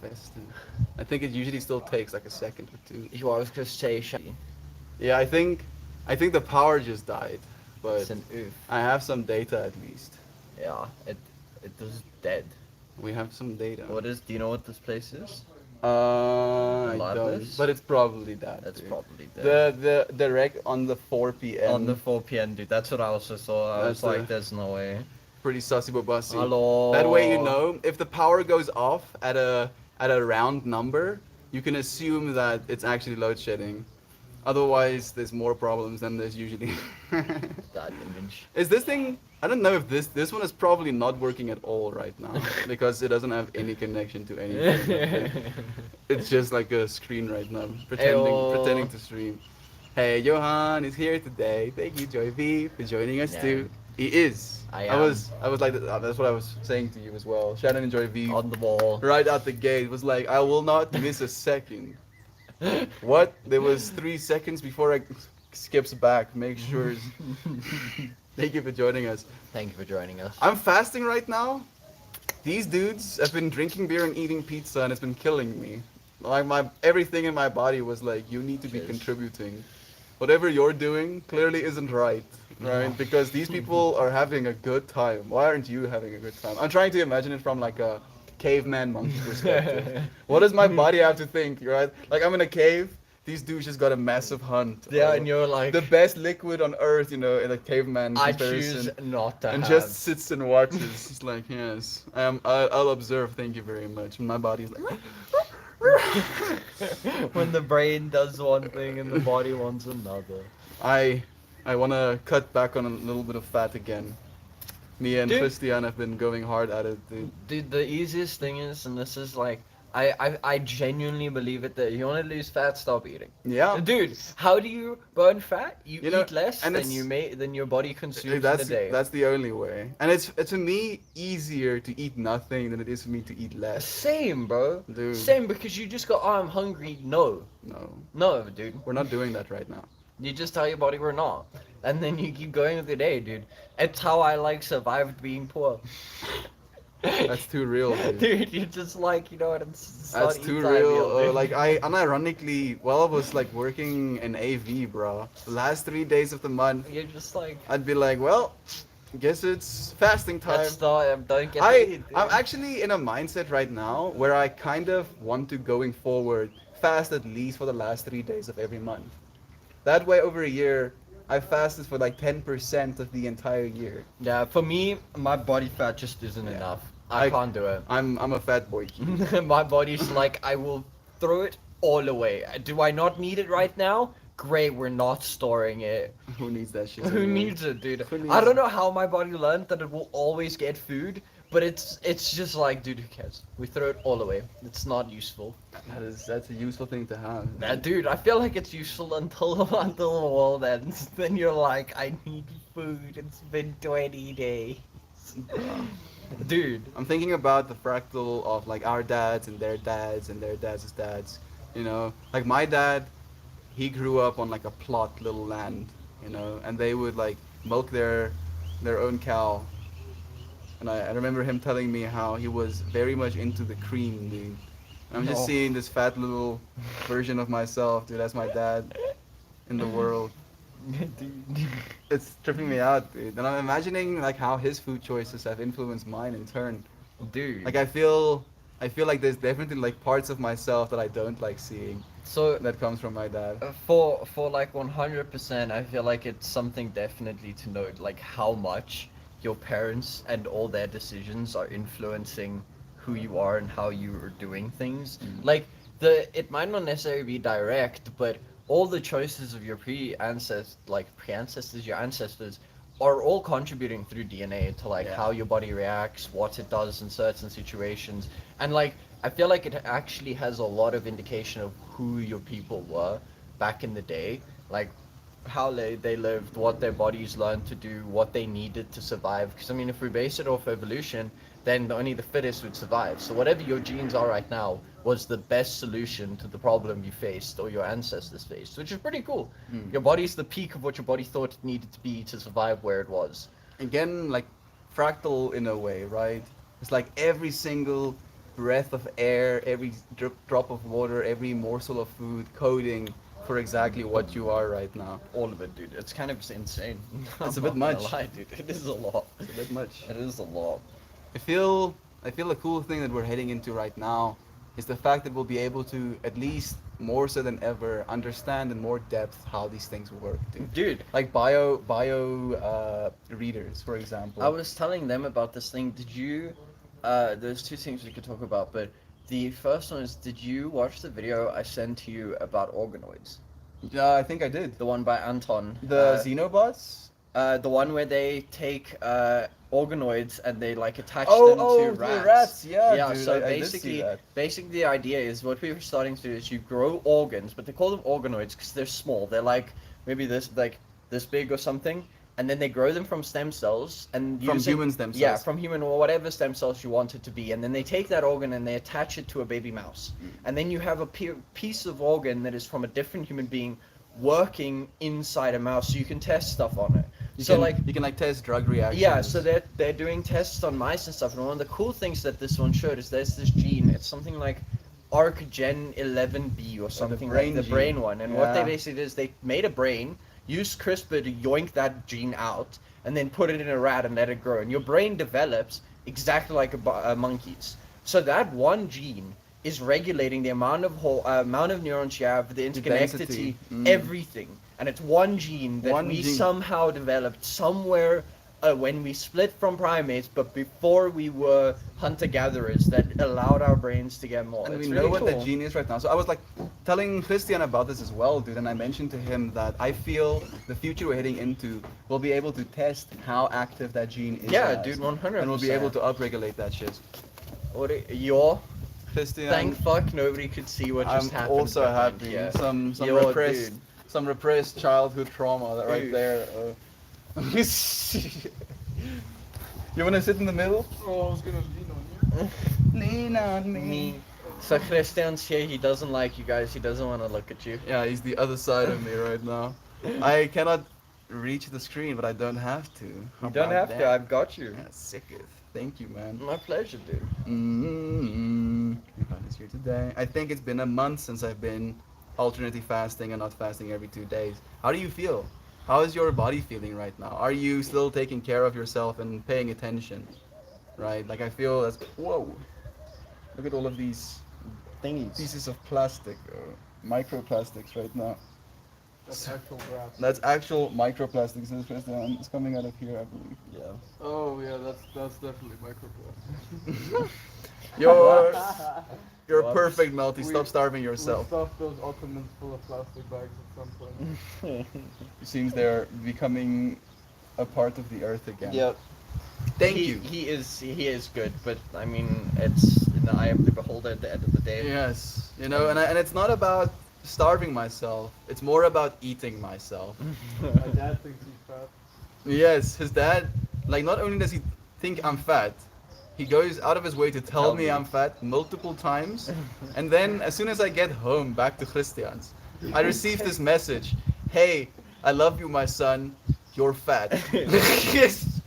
manifested. I think it usually still takes like a second or two. You always gonna say Yeah, I think the power just died, but it's an oof. I have some data at least. Yeah, it was dead. We have some data. What is? Do you know what this place is? I don't, Loveless? but it's probably that. That's dude. probably dead. The rec on the 4 p.m. On the 4 p.m. dude. That's what I also saw. I was That's like, the- there's no way. pretty sussy bossy. Hello. That way you know if the power goes off at a round number, you can assume that it's actually load shedding. Otherwise, there's more problems than there's usually. That image. Is this thing? I don't know if this one is probably not working at all right now because it doesn't have any connection to anything. It's just like a screen right now, Ayo. pretending to stream. Hey, Johan is here today. Thank you, Joy V, for joining us Yeah. too. He is. I I am. was like that's what I was saying to you as well. Shannon and Joy V On the wall. right out the gate was like, I will not miss a second. What? There was 3 seconds before I skips back. Make sure. Thank you for joining us. Thank you for joining us. I'm fasting right now. These dudes have been drinking beer and eating pizza, and it's been killing me. Like my everything in my body was like, you need to be Cheers. contributing. Whatever you're doing clearly isn't right, right? Because these people are having a good time. Why aren't you having a good time? I'm trying to imagine it from like a caveman monkey perspective. What does my body have to think, right? Like I'm in a cave. These dudes just got a massive hunt. Yeah, of and you're like, the best liquid on earth, you know, in a caveman I comparison. choose not to And have. just sits and watches. It's like, yes, I'll observe. Thank you very much. And my body's like, When the brain does one thing and the body wants another. I want to cut back on a little bit of fat again. Me and Dude. Christian have been going hard at it, dude. Dude, the easiest thing is, and this is like, I genuinely believe it, that you want to lose fat, stop eating. Yeah. Dude, how do you burn fat? You know, eat less and than it's- than your body consumes in a That's day. that's the only way. And it's to me easier to eat nothing than it is for me to eat less. Same, bro. Dude. Same, because you just go, oh, I'm hungry. No. No, No, dude. we're not doing that right now. You just tell your body we're not. And then you keep going with your day, dude. It's how I, like, survived being poor. That's too real, dude. Dude, you're just like, you know what, it's not That's too eat time real. meal, dude. Like I unironically, while I was like working in AV, bro, the last 3 days of the month, You're just like, I'd be like, well, guess it's fasting time. that's not, don't get to eat, dude. I'm actually in a mindset right now where I kind of want to going forward fast at least for the last 3 days of every month. That way, over a year, I fasted for like 10% of the entire year. Yeah, for me, my body fat just isn't Yeah. enough. I I- can't do it. I'm a fat boy. My body's like, I will throw it all away. Do I not need it right now? Great, we're not storing it. Who needs that shit? Who anyway? needs it, dude? Who needs I don't it? know how my body learned that it will always get food, but it's just like, dude, who cares? We throw it all away. It's not useful. That's a useful thing to have. Dude, I feel like it's useful until until the world ends. Then you're like, I need food. It's been 20 days. Dude. I'm thinking about the fractal of like our dads and their dads and their dads' dads. You know, like my dad, he grew up on like a plot little land, you know, and they would like milk their own cow. And I remember him telling me how he was very much into the cream, dude. I'm just No. seeing this fat little version of myself, dude. That's my dad in the world. Dude. It's tripping me out, dude. And I'm imagining like how his food choices have influenced mine in turn. Dude. Like I feel like there's definitely like parts of myself that I don't like seeing So that comes from my dad. for like 100%, I feel like it's something definitely to note, like how much your parents and all their decisions are influencing who you are and how you are doing things. Like it might not necessarily be direct, but all the choices of your your ancestors are all contributing through DNA to like Yeah. how your body reacts, what it does in certain situations. And like I feel like it actually has a lot of indication of who your people were back in the day. Like how they lived, what their bodies learned to do, what they needed to survive. Because I mean, if we base it off evolution, then only the fittest would survive. So whatever your genes are right now was the best solution to the problem you faced or your ancestors faced, which is pretty cool. Your body's the peak of what your body thought it needed to be to survive where it was. Again, like fractal in a way, right? It's like every single breath of air, every drop of water, every morsel of food coding for exactly what you are right now. All of it, dude. It's kind of insane. It's a I'm bit not gonna much. lie, dude. It is a lot. It's a bit much. It is a lot. I feel the cool thing that we're heading into right now is the fact that we'll be able to, at least more so than ever, understand in more depth how these things work, dude. Dude, Like bio readers, for example. I was telling them about this thing. Did you? There's two things we could talk about, but the first one is, did you watch the video I sent to you about organoids? Yeah, I think I did. The one by Anton. The Xenobots. The one where they take organoids and they like attach Oh, them oh, to the rats. rats, yeah, Yeah. dude, So I did see basically, that. the idea is what we were starting to do is you grow organs, but they call them organoids because they're small. They're like maybe this big or something, and then they grow them from stem cells and From using- human stem cells. Yeah, from human or whatever stem cells you want it to be, and then they take that organ and they attach it to a baby mouse, and then you have a piece of organ that is from a different human being working inside a mouse, so you can test stuff on it. You So can, like you can like test drug reactions. yeah, so they're doing tests on mice and stuff, and one of the cool things that this one showed is there's this gene. It's something like ARC-Gen11B or something like brain the gene. brain one. And what they Yeah. basically did is they made a brain, used CRISPR to yoink that gene out, and then put it in a rat and let it grow. And your brain develops exactly like a monkey's. So that one gene is regulating the amount of neurons you have, the interconnectivity, density. everything. And it's one gene that One we gene. somehow developed somewhere when we split from primates, but before we were hunter-gatherers, that allowed our brains to get more. And It's we really know what cool. that gene is right now. So I was like telling Christian about this as well, dude, and I mentioned to him that I feel the future we're heading into, we'll be able to test how active that gene is. Yeah, as, dude, 100%. And we'll be able to upregulate that shit. You're Christian, thank fuck nobody could see what I'm just happened. also behind happy. here. Some Yo, repressed dude. some repressed childhood trauma that right Dude. there. You wanna sit in the middle? Oh, I was gonna lean on you. Lean on Me. So Christian's here. He doesn't like you guys. He doesn't want to look at you. Yeah, he's the other side of me right now. I cannot reach the screen, but I don't have to. How You don't about have to. that? I've got you. Yeah, sicketh. Thank you, man. My pleasure, dude. Mm-hmm. Is here today. I think it's been a month since I've been alternately fasting and not fasting every 2 days. How do you feel? How is your body feeling right now? Are you still taking care of yourself and paying attention? Right? Like I feel as whoa. Look at all of these Thingies. pieces of plastic or microplastics right now. That's actual grass. That's actual microplastics. It's coming out of here, I believe. Yeah. Oh yeah, that's definitely microplastic. You're Whoops. perfect, Melty. We- Stop starving We yourself. stuffed those ottomans full of plastic bags at some point. It seems they're becoming a part of the earth again. Yep. Thank he, you. He is good, but I mean, it's in the eye of the beholder at the end of the day. Yes, you know, and it's not about starving myself. It's more about eating myself. My dad thinks he's fat. Yes, his dad, like, not only does he think I'm fat, he goes out of his way to tell Tell me me. I'm fat multiple times, and then as soon as I get home back to Christian's, I receive this message: "Hey, I love you, my son. You're fat." Yes.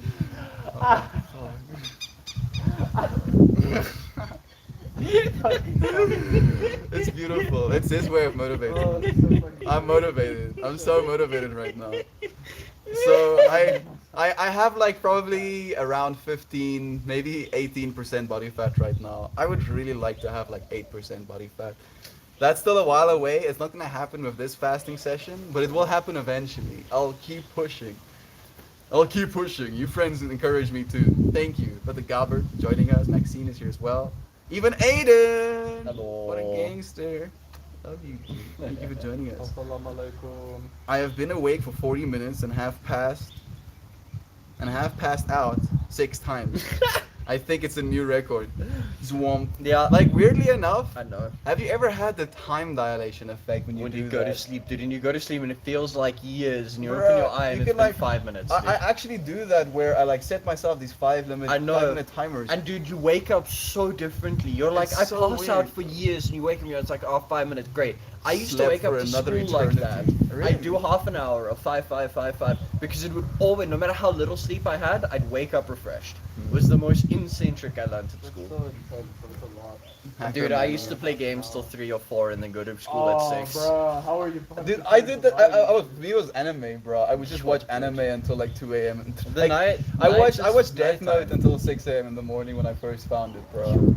It's beautiful. It's his way of motivating. Oh, me. that's so fucking I'm motivated. I'm so motivated right now. So I have like probably around 15, maybe 18% body fat right now. I would really like to have like 8% body fat. That's still a while away. It's not gonna happen with this fasting session, but it will happen eventually. I'll keep pushing. I'll keep pushing. You friends encourage me too. Thank you. But the Gabbard joining us. Maxine is here as well. Even Aiden. Hello. What a gangster. Love you. Thank you for joining us. Assalamu alaikum. I have been awake for 40 minutes and have passed out 6 times. I think it's a new record. Zwomp. Yeah. Like weirdly enough, I know. have you ever had the time dilation effect when you When do you go that? to sleep, dude, and you go to sleep and it feels like years, and you Bruh, open your eye and you it's can, been like- 5 minutes. I dude. actually do that where I like set myself these 5-minute timers. And dude, you wake up so differently. You're like, It's I so pass out weird. for years, and you wake up and it's like, oh, 5 minutes, great. I used to Slept wake up for to another school like that. eternity. Really? I'd do half an hour of 5, 5, 5, 5, because it would always, no matter how little sleep I had, I'd wake up refreshed. It was the most insane trick I learned at That's school. so intense. That's a lot. Dude, I used to play games till 3 or 4 and then go to school at 6. Bruh, how are you? Dude, I did that. I was me was anime, bro. I would just watch anime until like 2 a.m. The Like, night. I night watched is Death nighttime. Note until 6 a.m. in the morning when I first found it, bro.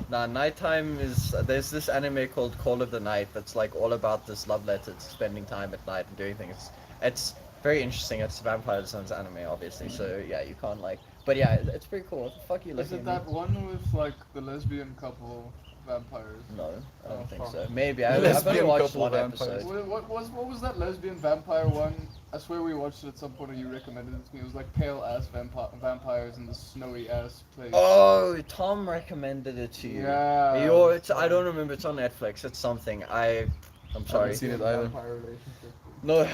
Nah, nighttime is. There's this anime called Call of the Night that's like all about this love letter to spending time at night and doing things. It's very interesting. It's Vampire Sons anime, obviously. So yeah, you can't like. But yeah, it's pretty cool. What the fuck are you Is looking it at? that one with like the lesbian couple vampires? No, I don't Oh, think fuck. so. Maybe I've only Lesbian watched couple one vampires. episode. What was that lesbian vampire one? I swear we watched it at some point and you recommended it to me. It was like pale ass vampires in the snowy ass place. Oh, Tom recommended it to you. Yeah. I don't remember. It's on Netflix. It's something. I'm sorry. seen it either. Vampire relationship. No.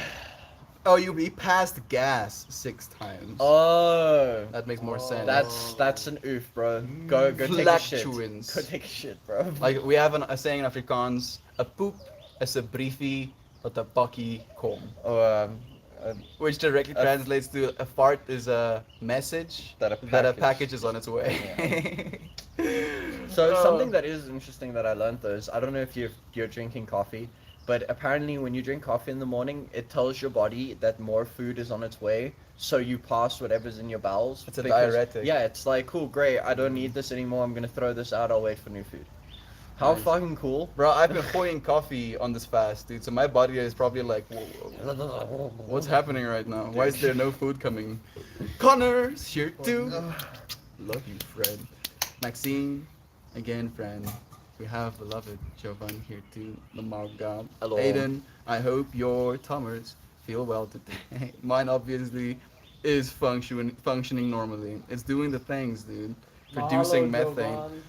Oh, you passed gas 6 times. Oh. That makes more Oh. sense. That's an oof, bro. Go take a shit. Flatulence. Go take a shit, bro. Like we have a saying in Afrikaans: "A poep is a briefie wat 'n pakkie kom," Oh, which directly A- translates to a fart is a message That a that a package- package is on its way. So Oh. something that is interesting that I learned though is I don't know if you're drinking coffee, but apparently when you drink coffee in the morning, it tells your body that more food is on its way, so you pass whatever's in your bowels. It's a because- diuretic. Yeah, it's like cool, great. I don't need this anymore. I'm gonna throw this out. I'll wait for new food. How Nice. fucking cool. Bro, I've been pouring coffee on this fast, dude. So my body is probably like, what's happening right now? Why is there no food coming? Connor's here too. Love you, friend. Maxine, again, friend. We have beloved Jovan here too. Lamar God. Hello. Aiden, I hope your tummers feel well today. Mine obviously is functioning normally. It's doing the things, dude. Producing Mahalo, methane. Jovan.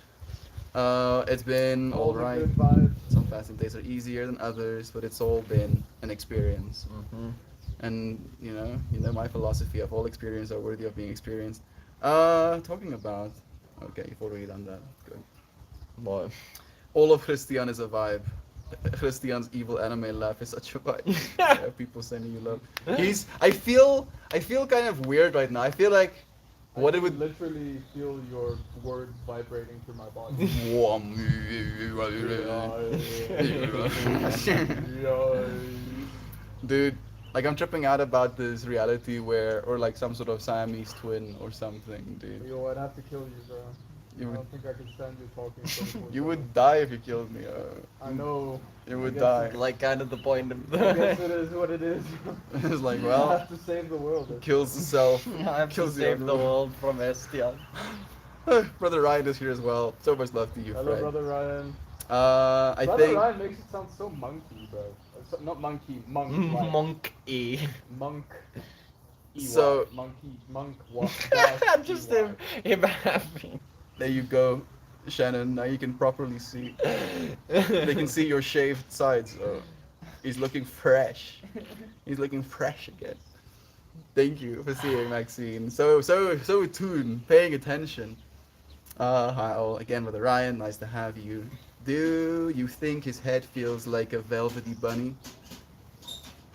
It's been All the alright. good vibes. Some fasting days are easier than others, but it's all been an experience. Mm-hmm. And you know my philosophy of all experience are worthy of being experienced. Talking about, okay, you've already done that. Good. Boy. All of Christian is a vibe. Christian's evil anime laugh is such a vibe. Yeah, people sending you love. I feel kind of weird right now. I feel like what I it would. can literally feel your words vibrating through my body. Dude, like I'm tripping out about this reality or like some sort of Siamese twin or something, dude. Yo, I'd have to kill you, bro. You I would, don't think I could stand you talking. 24/7. you would die if you killed me. I know. You I would guess die. Like kind of the point of I guess it is what it is. It's like, I well, have to save the world. That's- kills the self. I have to Kills the save the other one. world from Estian. Brother Ryan is here as well. So much love to you, Hello, Fred. brother Ryan. I Brother think Ryan makes it sound so monkey, bro. Not monkey, monk. like. Monkey. Monk. So- Monk. What? Just him happy. there you go, Shannon. Now you can properly see. They can see your shaved sides. He's looking fresh. He's looking fresh again. Thank you for seeing Maxine. So tuned, paying attention. Hi all again, Brother Ryan. Nice to have you. Do you think his head feels like a velvety bunny?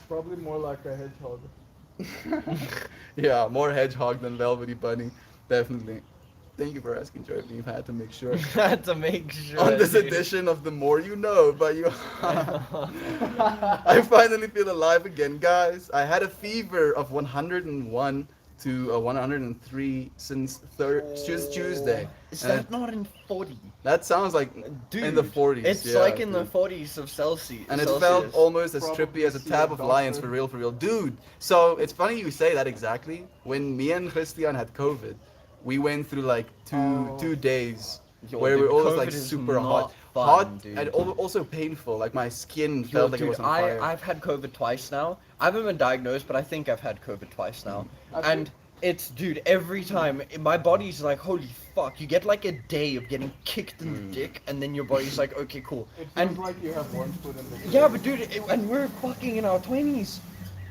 Probably more like a hedgehog. Yeah, more hedgehog than velvety bunny, definitely. Thank you for asking, Joy. We've had to make sure. Had to make sure. On this dude. edition of The More You Know by you. I finally feel alive again, guys. I had a fever of 101 to 103 since Tuesday. Is And that not in 40? that sounds like Dude, in the 40s. It's yeah, like in the dude. 40s of Celsius. And it Celsius. felt almost as Probably trippy as a see tab a of lions, doctor. for real, dude. So it's funny you say that exactly. When me and Christian had COVID, we went through like Oh. two days Yo, where we dude, were always COVID like is super not hot, fun, dude. and also painful. Like my skin Yo, felt like it dude, was on fire. I've had COVID twice now. I haven't been diagnosed, but I think I've had COVID twice now. I've And it's, dude, every time my body's like, holy fuck, you get like a day of getting kicked in the dick, and then your body's like, okay, cool. It feels And like you have one foot in the yeah, but dude, and we're fucking in our 20s.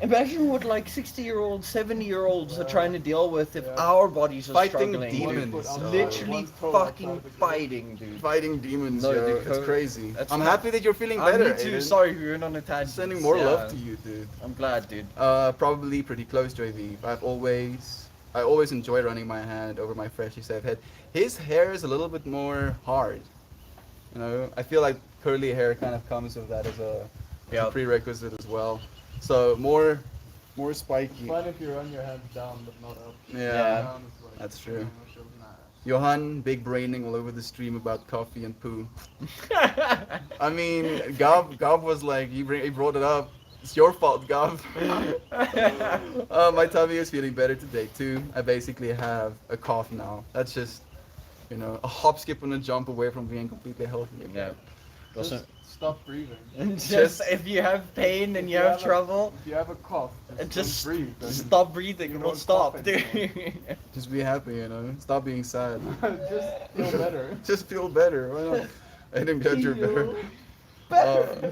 Imagine what like 60-year-olds, 70-year-olds are Yeah. trying to deal with if Yeah. our bodies are Fighting struggling. demons. One foot outside, Literally one toe outside fucking of the gate. fighting, dude. Fighting demons, No, yo. dude, It's COVID crazy. that's I'm not- happy that you're feeling better. Me too. Aiden. Sorry, we went on a tangent. Sending more Yeah. love to you, dude. I'm glad, dude. Probably pretty close to AV. I always enjoy running my hand over my freshly shaved head. His hair is a little bit more hard. You know, I feel like curly hair kind of comes with that as a Yep. prerequisite as well. So more spiky. Fine if you run your hands down, but not up. Yeah. Down is like, That's true. Nah. Johan, big braining all over the stream about coffee and poo. I mean, Gav was like, he brought it up. It's your fault, Gav. My tummy is feeling better today too. I basically have a cough now. That's just, you know, a hop, skip, and a jump away from being completely healthy again. Yeah. Just Also, stop breathing. just if you have pain and you If have a- trouble, If you have a cough, just don't breathe. then stop breathing. you It won't will stop, cough dude. anymore. Just be happy, you know. Stop being sad. Just feel better. Just feel better. Why not? I didn't get your better. Feel Uh,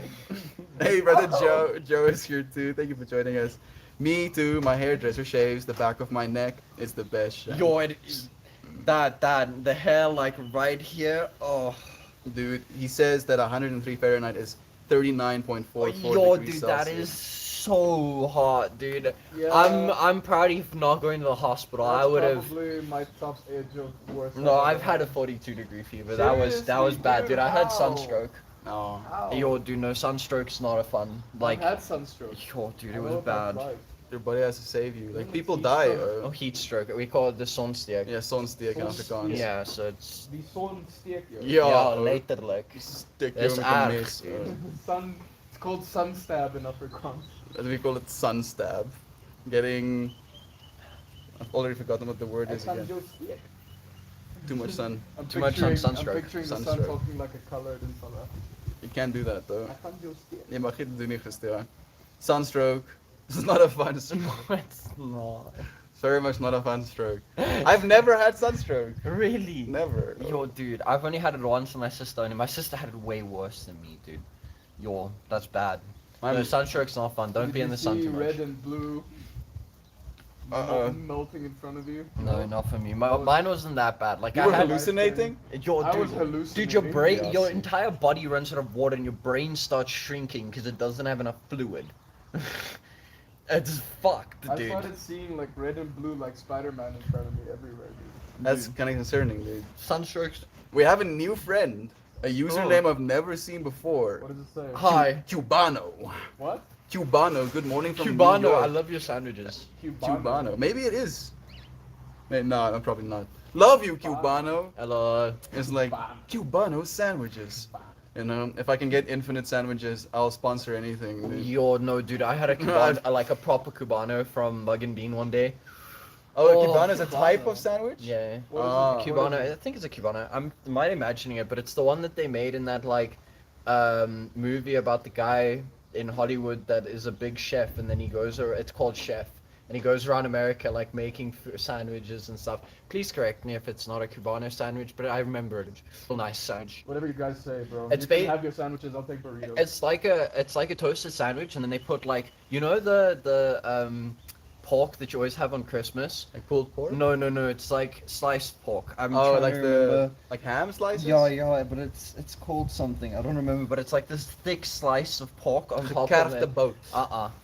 hey, brother Joe. Joe is here too. Thank you for joining us. Me too. My hairdresser shaves the back of my neck. It's the best. Shit. Yo, that the hair like right here. Oh, Dude, he says that 103 Fahrenheit is 39.44 yo, degrees dude, Celsius. that is so hot, dude. Yeah. I'm proud of not going to the hospital. I That's would have. probably my top age of worst. No, I've had a 42-degree fever. That was Seriously, bad, dude. I had how? sunstroke. No. Ow. Yo, dude, no, sunstroke's not a fun. Like, I've had sunstroke. yo, dude, I it know was what that's bad. like. Your body has to save you. Like, people Heat die. stroke. Oh, heat stroke. We call it the sonstiek. Yeah, sonstiek in Afrikaans. Yeah, so it's Die zon steek jou. Ja. yeah, laterlijk. Stick That's you erg, miss. dude. Sun. It's called sun stab in Afrikaans. As we call it, sun stab. Getting. I've already forgotten what the word I is can again. just steek. Too much sun. I'm Too much sun- picturing- sunstroke. I'm picturing the sun Sunstroke. talking like a colored in South Africa. You can't do that though. I can just steek. Je mag dit doen niet gesteld. Sunstroke. This is not a fun stroke. It's not. It's very much not a fun stroke. I've never had sunstroke. Really? Never. Yo, dude, I've only had it once with my sister, and my sister had it way worse than me, dude. Yo, that's bad. I'm- No, sunstroke's not fun. Don't Did be in you the sun see too much. red and blue melting in front of you? No, not for me. Mine wasn't that bad. Like You I were had, hallucinating? Yo, I dude, was hallucinating. dude, your brain, Yes. your entire body runs out of water, and your brain starts shrinking because it doesn't have enough fluid. It's fucked, I dude. started seeing like red and blue like Spider-Man in front of me everywhere, dude. That's kind of concerning, dude. Sunstrokes. We have a new friend. A username I've never seen before. What does it say? Hi, Cubano. What? Cubano. Good morning from New Cubano. York. I love your sandwiches. Cubano. Maybe it is. No, I'm probably not. Love you, Cubano. Hello. It's like Cubano sandwiches. You know, if I can get infinite sandwiches, I'll sponsor anything. dude. Yo, no, dude. I had a Cubano, like a proper Cubano from Mug and Bean one day. Oh, Oh, Cubano is a type Cubano. of sandwich? Yeah. What is it? Ah. What is Cubano, it? I think it's a Cubano. I'm might imagining it, but it's the one that they made in that like movie about the guy in Hollywood that is a big chef, and then he goes it's called Chef, and he goes around America like making sandwiches and stuff. Please correct me if it's not a Cubano sandwich, but I remember it. It's a nice sandwich. Whatever you guys say, bro. It's you can ba- have your sandwiches. I'll take burritos. It's like a toasted sandwich, and then they put like, you know, the pork that you always have on Christmas. Like pulled pork? No, it's like sliced pork. I'm Oh, trying like to the remember. like ham slices? Yeah, but it's called something. I don't remember, but it's like this thick slice of pork on top of the it. boat.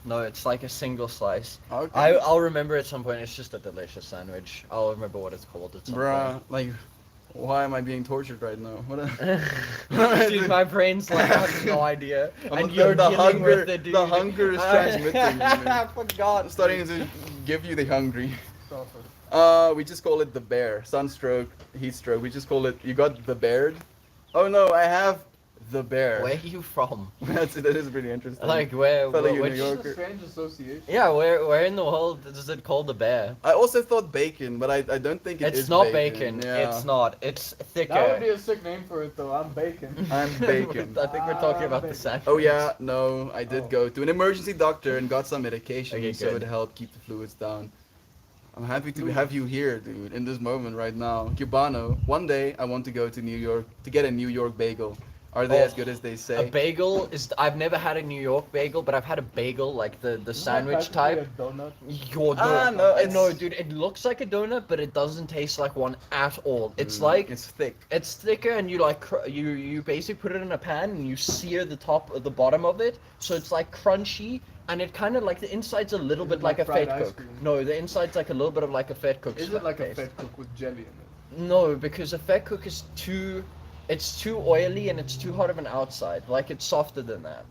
No, it's like a single slice. Okay. I'll remember at some point. It's just a delicious sandwich. I'll remember what it's called at some Bruh, like, why am I being tortured right now? What? point. Dude, my brain's like, I have no idea. I'm And the- you're the dealing hunger- with it, dude. the hunger is transmitting, I dude. forgot. I'm starting to give you the hungry. Stop it. We just call it the bear. Sunstroke, heat stroke. We just call it. You got the beard? Oh no, I have the bear. Where are you from? that is pretty interesting. Like where? Fellow you which, New This Yorker. is a strange association. yeah, where in the world is it called the bear? I also thought bacon, but I don't think it is It's not bacon. Yeah. It's not. It's thicker. That would be a sick name for it, though. I'm bacon. I'm bacon. I think we're talking about the Bacon. sandwich. Oh yeah, no, I did Oh. go to an emergency doctor and got some medication Okay, so good. it helped keep the fluids down. I'm happy to have you here, dude, in this moment right now. Cubano, one day I want to go to New York to get a New York bagel. Are they Oh, as good as they A say? bagel is. I've never had a New York bagel, but I've had a bagel like the Isn't that sandwich practically type. A donut? Yo, Ah, no, no, it's- no, dude. It looks like a donut, but it doesn't taste like one at all. It's Mm, like it's thick. it's thicker, and you like you basically put it in a pan and you sear the top of the bottom of it, so it's like crunchy, and it kind of like the inside's a little Is bit it like like a fried fat ice cook. cream? No, the inside's like a little bit of like a fat cook. Is it like a taste. fat cook with jelly in it? No, because a fat cook is too It's too oily and it's too hot of an outside. Like it's softer than that,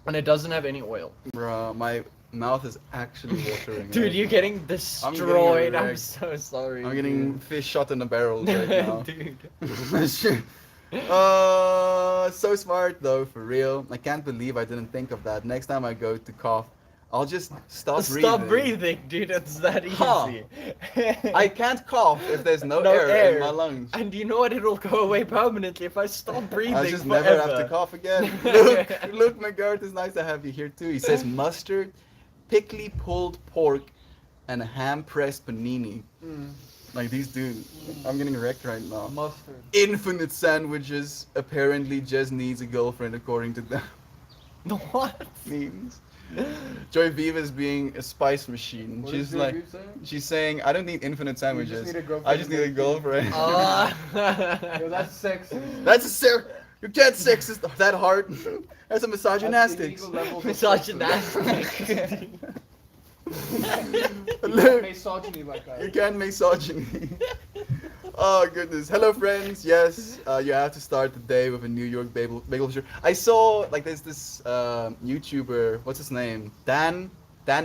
and it doesn't have any oil. Bruh, my mouth is actually watering. Dude, right you're now. getting destroyed. I'm wrecked. so sorry. I'm getting fish shot in the barrel right now. Dude. Shit. So smart though, for real. I can't believe I didn't think of that. Next time I go to cough, I'll just stop breathing. Stop breathing, dude. It's that easy. Huh. I can't cough if there's no, No air, air. in my lungs. And you know what? It'll go away permanently if I stop breathing. I just forever. never have to cough again. Look, McGirt, it's nice to have you here too. He says mustard, pickly pulled pork, and ham pressed panini. Like these dudes. I'm getting wrecked right now. Mustard. Infinite sandwiches. Apparently just needs a girlfriend according to them. What? Memes. Joy Viva's being a spice machine. What She's is like, Joy Viva saying? she's saying, I don't need infinite sandwiches. need a girlfriend I just to need a make girlfriend. Yo, that's sexy. That's a you can't sexist that hard. That's a misogynistic. illegal levels of Misogynistic. Look, Misogyny like that. you can't misogyny. Oh goodness. Hello friends. Yes, you have to start the day with a New York bagel shirt. I saw like there's this YouTuber. What's his name? Dan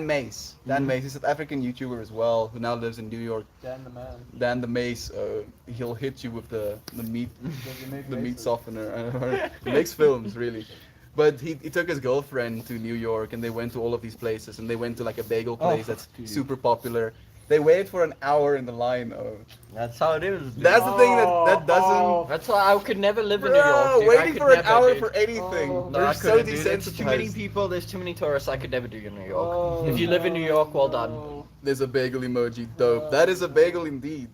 Mace. Dan Mace. He's an African YouTuber as well who now lives in New York. Dan the man. Dan the Mace. He'll hit you with the meat Does he make the meat laces? softener. He makes films really. But he took his girlfriend to New York and they went to all of these places and they went to like a bagel place that's dude. super popular. They waited for an hour in the line. That's how it is. Dude. That's the thing that doesn't. Oh. That's why I could never live in New Bro, York. Dude. I waiting could for an never, hour dude. for anything. Oh. No, They're I so couldn't, dude. There's too many desensitized. people. There's too many tourists. I could never do in New York. Oh, If you live in New York, well done. no. There's a bagel emoji. Dope. That is a bagel indeed.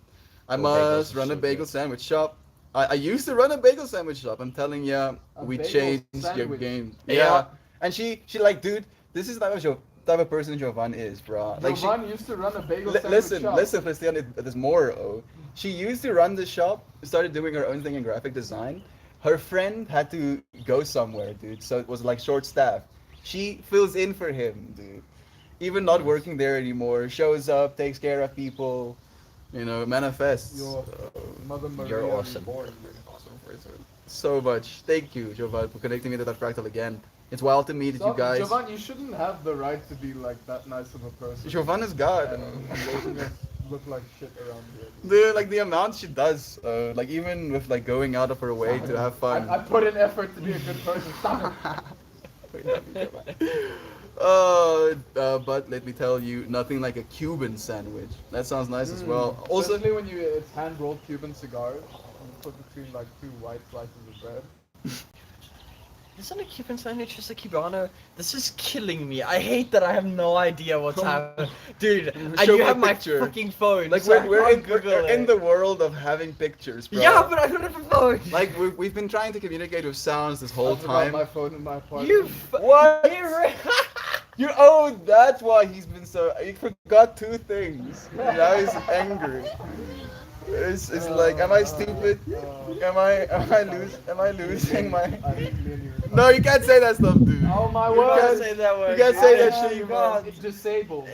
I Oh, must bagels run are a so bagel good. sandwich shop. I used to run a bagel sandwich shop. I'm telling ya, A we bagel changed your sandwich. game. Yeah. Yeah. And she like, dude, this is the type of person Jovan is, bro. Like Jovan used to run a bagel sandwich shop. listen, Christian, there's more. Oh, she used to run the shop, started doing her own thing in graphic design. Her friend had to go somewhere, dude, so it was like short staff. She fills in for him, dude. Even not working there anymore, shows up, takes care of people, manifests. Your Mother Maria You're awesome. reborn. So much. Thank you, Jovan, for connecting me to that fractal again. It's wild to me that you guys. Jovan, you shouldn't have the right to be like that nice of a person. Jovan is God. And making us look like shit around here. Like the amount she does, like even with like going out of her way to have fun. I put in effort to be a good person. Stop it. But let me tell you, nothing like a Cuban sandwich. That sounds nice as well. Also, Especially when it's hand rolled Cuban cigars. You put between like two white slices of bread. Isn't a Cuban sandwich just a Cubano? This is killing me. I hate that I have no idea what's happening. Dude, and Show you my have my picture. fucking phone. like so we're I in, can't Google we're in it. the world of having pictures, bro. Yeah, but I don't have a phone. like we've been trying to communicate with sounds this whole I forgot time. my phone in my apartment. You What? You That's why he's been so. He forgot two things. Now he's angry. It's like, am I stupid? Am I losing my? No, you can't say that stuff, dude. Oh my You word! can't say that word. You can't say that Yeah, shit, you man. can't. It's disabled.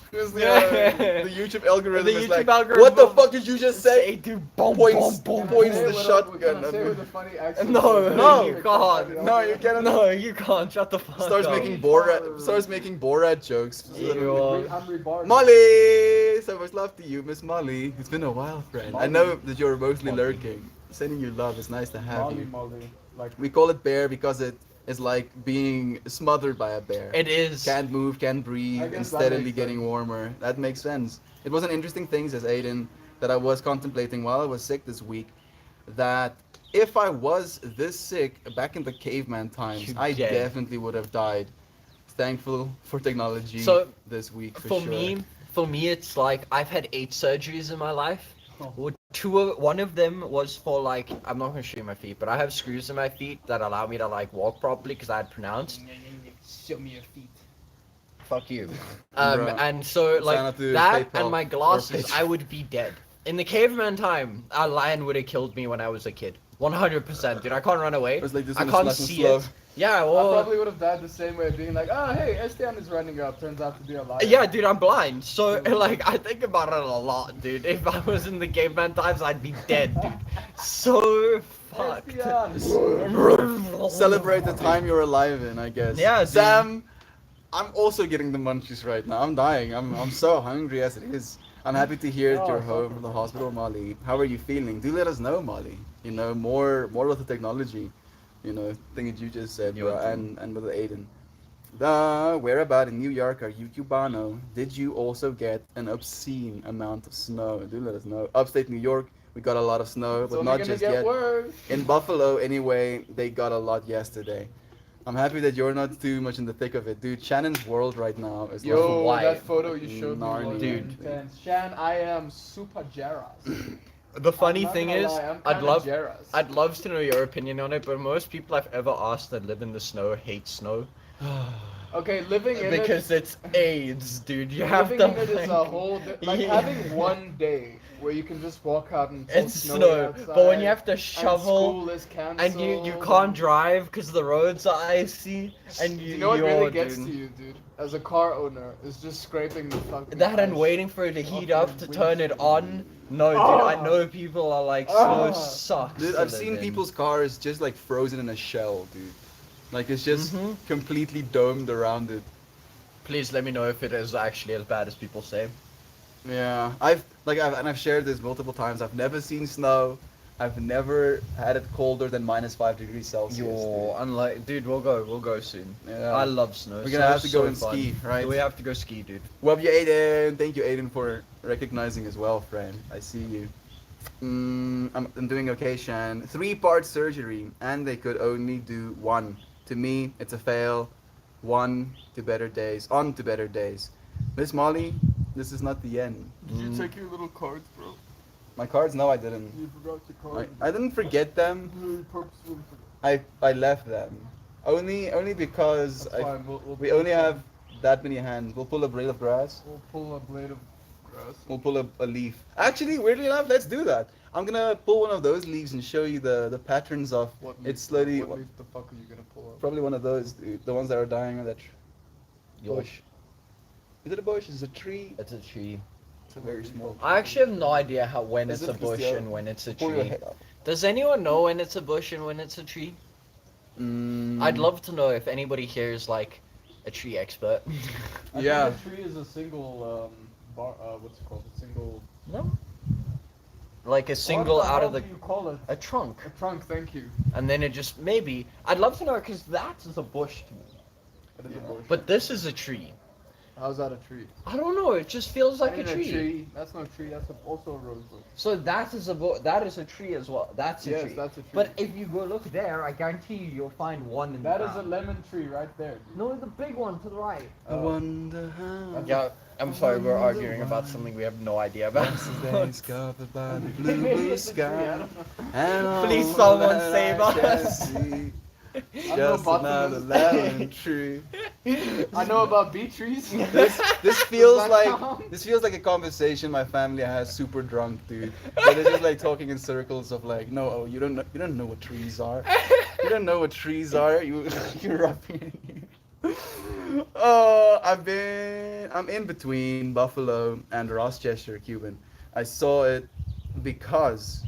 Christian, the YouTube algorithm The is YouTube like, algorithm what the will fuck did you just say? dude, boom, Points- boom, boom, points boom. the Can shotgun. I say with a funny accent? No, you can't. No, you cannot. No, you can't. Shut the fuck Starts up. making Borat jokes. Ew. I'm rebarred. Molly, so much love to you, Miss Molly. It's been a while, friend. I know that you're mostly lurking. Sending you love. It's nice to have you. Molly. Like, We call it bear because it is like being smothered by a bear. It is. Can't move, can't breathe, I and guess that steadily makes getting sense. warmer. That makes sense. It was an interesting thing, says Aiden, that I was contemplating while I was sick this week. That if I was this sick back in the caveman times, You'd I dead. definitely would have died. Thankful for technology So, this week for For sure. me, it's like I've had 8 surgeries in my life. Oh. One of them was for like, I'm not gonna show you my feet, but I have screws in my feet that allow me to like walk properly because I had pronounced. show me your feet. Fuck you. Bruh. And so Sign like up to that PayPal and my or glasses, Patreon. I would be dead. In the caveman time, a lion would have killed me when I was a kid. 100%, dude. I can't run away. It was like this I one is can't nice and see slow. it. Yeah, I well, probably would have died the same way, being like, oh hey, Esteban is running up. Turns out to be a liar. yeah, dude, I'm blind. So, like, I think about it a lot, dude. If I was in the caveman times, I'd be dead, dude. So fucked. Esteban. Celebrate the time you're alive in, I guess. Yeah, dude. Sam, I'm also getting the munchies right now. I'm dying. I'm so hungry as it is. I'm happy to hear that Oh, you're fuck home from the hospital, Molly. How are you feeling? Do let us know, Molly. You know, more with the technology. You know, thing that you just said, You're bro, true. and with Aiden. The where about in New York are you Cubano? Did you also get an obscene amount of snow? Do let us know. Upstate New York, we got a lot of snow, It's but only not gonna just get yet. worse. In Buffalo, anyway, they got a lot yesterday. I'm happy that you're not too much in the thick of it, dude. Shannon's world right now is Yo, Why? that photo you showed me Narnia, was dude. intense. Shan, I am super jealous. The funny I'm not thing gonna is, lie, I'm I'd kinda love, jealous. I'd love to know your opinion on it, but most people I've ever asked that live in the snow hate snow Okay, living in because it, it's AIDS, dude. You have living to in it is a like- whole like Yeah. having one day where you can just walk out and It's snowy snow, outside, but when you have to and shovel school is and canceled, you can't drive because the roads are icy, and Do you know what you're, really gets dude, to you, dude? As a car owner, is just scraping the fucking. that and ice waiting for it to off heat your up to turn it windshield. on. No, dude, I Ah. know people are like snow Ah. sucks. Dude, to I've live seen in. people's cars just like frozen in a shell, dude. Like it's just Mhm. completely domed around it. Please let me know if it is actually as bad as people say. Yeah, I've shared this multiple times. I've never seen snow. I've never had it colder than -5 degrees Celsius. Yo, dude. unlike, dude, we'll go soon. Yeah. I love snow. We're gonna have to Snow's go so and fun. ski, right? We have to go ski, dude. Love you, Aiden. Thank you, Aiden, for recognizing as well, friend. I see you. I'm doing okay, Shan. 3-part surgery, and they could only do one. To me, it's a fail. On to better days. Miss Molly, this is not the end. Did you Mm. take your little cards, bro? My cards? No, I didn't. You forgot your cards. I didn't forget them. You purposefully forgot. I left them. Only because That's fine. we only have that many hands. We'll pull a blade of grass. We'll pull a blade of grass. We'll pull a leaf. Actually, weirdly enough, let's do that. I'm gonna pull one of those leaves and show you the patterns of What it's slowly. What leaf the fuck are you gonna pull up? Probably one of those, dude, the ones that are dying on that Yo, bush. Is it a bush? Is it a tree? it's a tree. It's a very small. I actually have no idea how when Is it's it a bush Christian? and when it's a Pull your tree. head up. Does anyone know when it's a bush and when it's a tree? I'd love to know if anybody here is like a tree expert. I Yeah. think a tree is a single what's it called? A single. No. Like a single What the out hell of the do you call it? a trunk, A trunk. Thank you. and then it just maybe. I'd love to know because that is a bush to me, It is a bush. but this is a tree. How's that a tree? I don't know. It just feels like a That ain't tree. That's not a tree. That's also a rose bush. So that is that is a tree as well. That's a Yes, tree. that's a tree. But if you go look there, I guarantee you'll find one in That the is a ground. lemon tree right there. Dude. No, the big one to the right. I wonder how. Yeah, I'm sorry, we're arguing about something we have no idea about. Days covered by the blue, Maybe blue it's a tree, I sky. don't know. And all Please someone that save I can us. see, I know just another botanist. lemon tree. I know about bee trees. This feels that like count? a conversation my family has super drunk, dude. But they're just like talking in circles of like, no, oh, you don't know what trees are. You don't know what trees are. You're rubbing. I'm in between Buffalo and Rochester, Cuban. I saw it because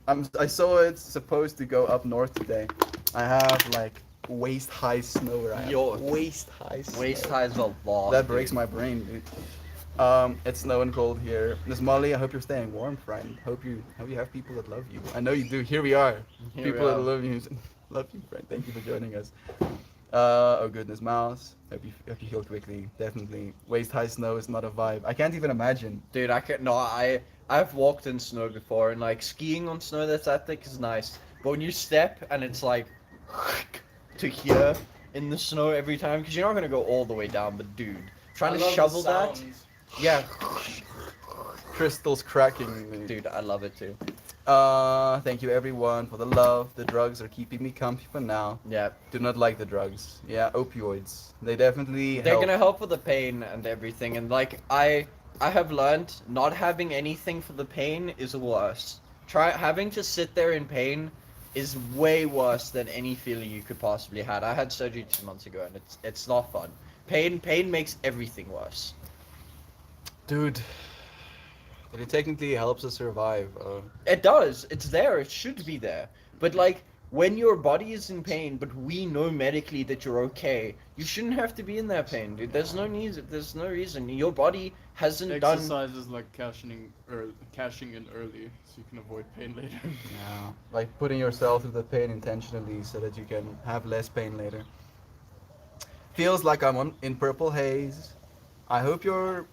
I saw it's supposed to go up north today. I have like waist high snow where I am. Yo. Waist high snow. Waist high is a lot. That breaks my brain, dude. It's snowing cold here. Miss Molly, I hope you're staying warm, friend. Hope you have people that love you. I know you do. Here we are. Here people we that are. love you. Love you, friend. Thank you for joining us. Oh goodness, Mouse. Hope you heal quickly. Definitely. Waist high snow is not a vibe. I can't even imagine. Dude, I can't. No, I've walked in snow before, and like skiing on snow that's that thick is nice. But when you step and it's like to here in the snow every time, because you're not gonna go all the way down. But dude, trying I to love the shovel that, sounds. yeah, Crystals cracking. dude, I love it too. Thank you everyone for the love. The drugs are keeping me comfy for now. Yeah, Do not like the drugs. Yeah, opioids. They definitely they're help. gonna help with the pain and everything. And like I have learned not having anything for the pain is worse. Try having to sit there in pain is way worse than any feeling you could possibly had. I had surgery 2 months ago, and it's not fun. Pain makes everything worse. Dude, it technically helps us survive. It does. It's there. It should be there. But like when your body is in pain, but we know medically that you're okay, you shouldn't have to be in that pain, dude. There's no need. There's no reason. Your body hasn't done. Exercise is like cashing in early, so you can avoid pain later. Yeah, like putting yourself through the pain intentionally so that you can have less pain later. Feels like I'm in purple haze. I hope you're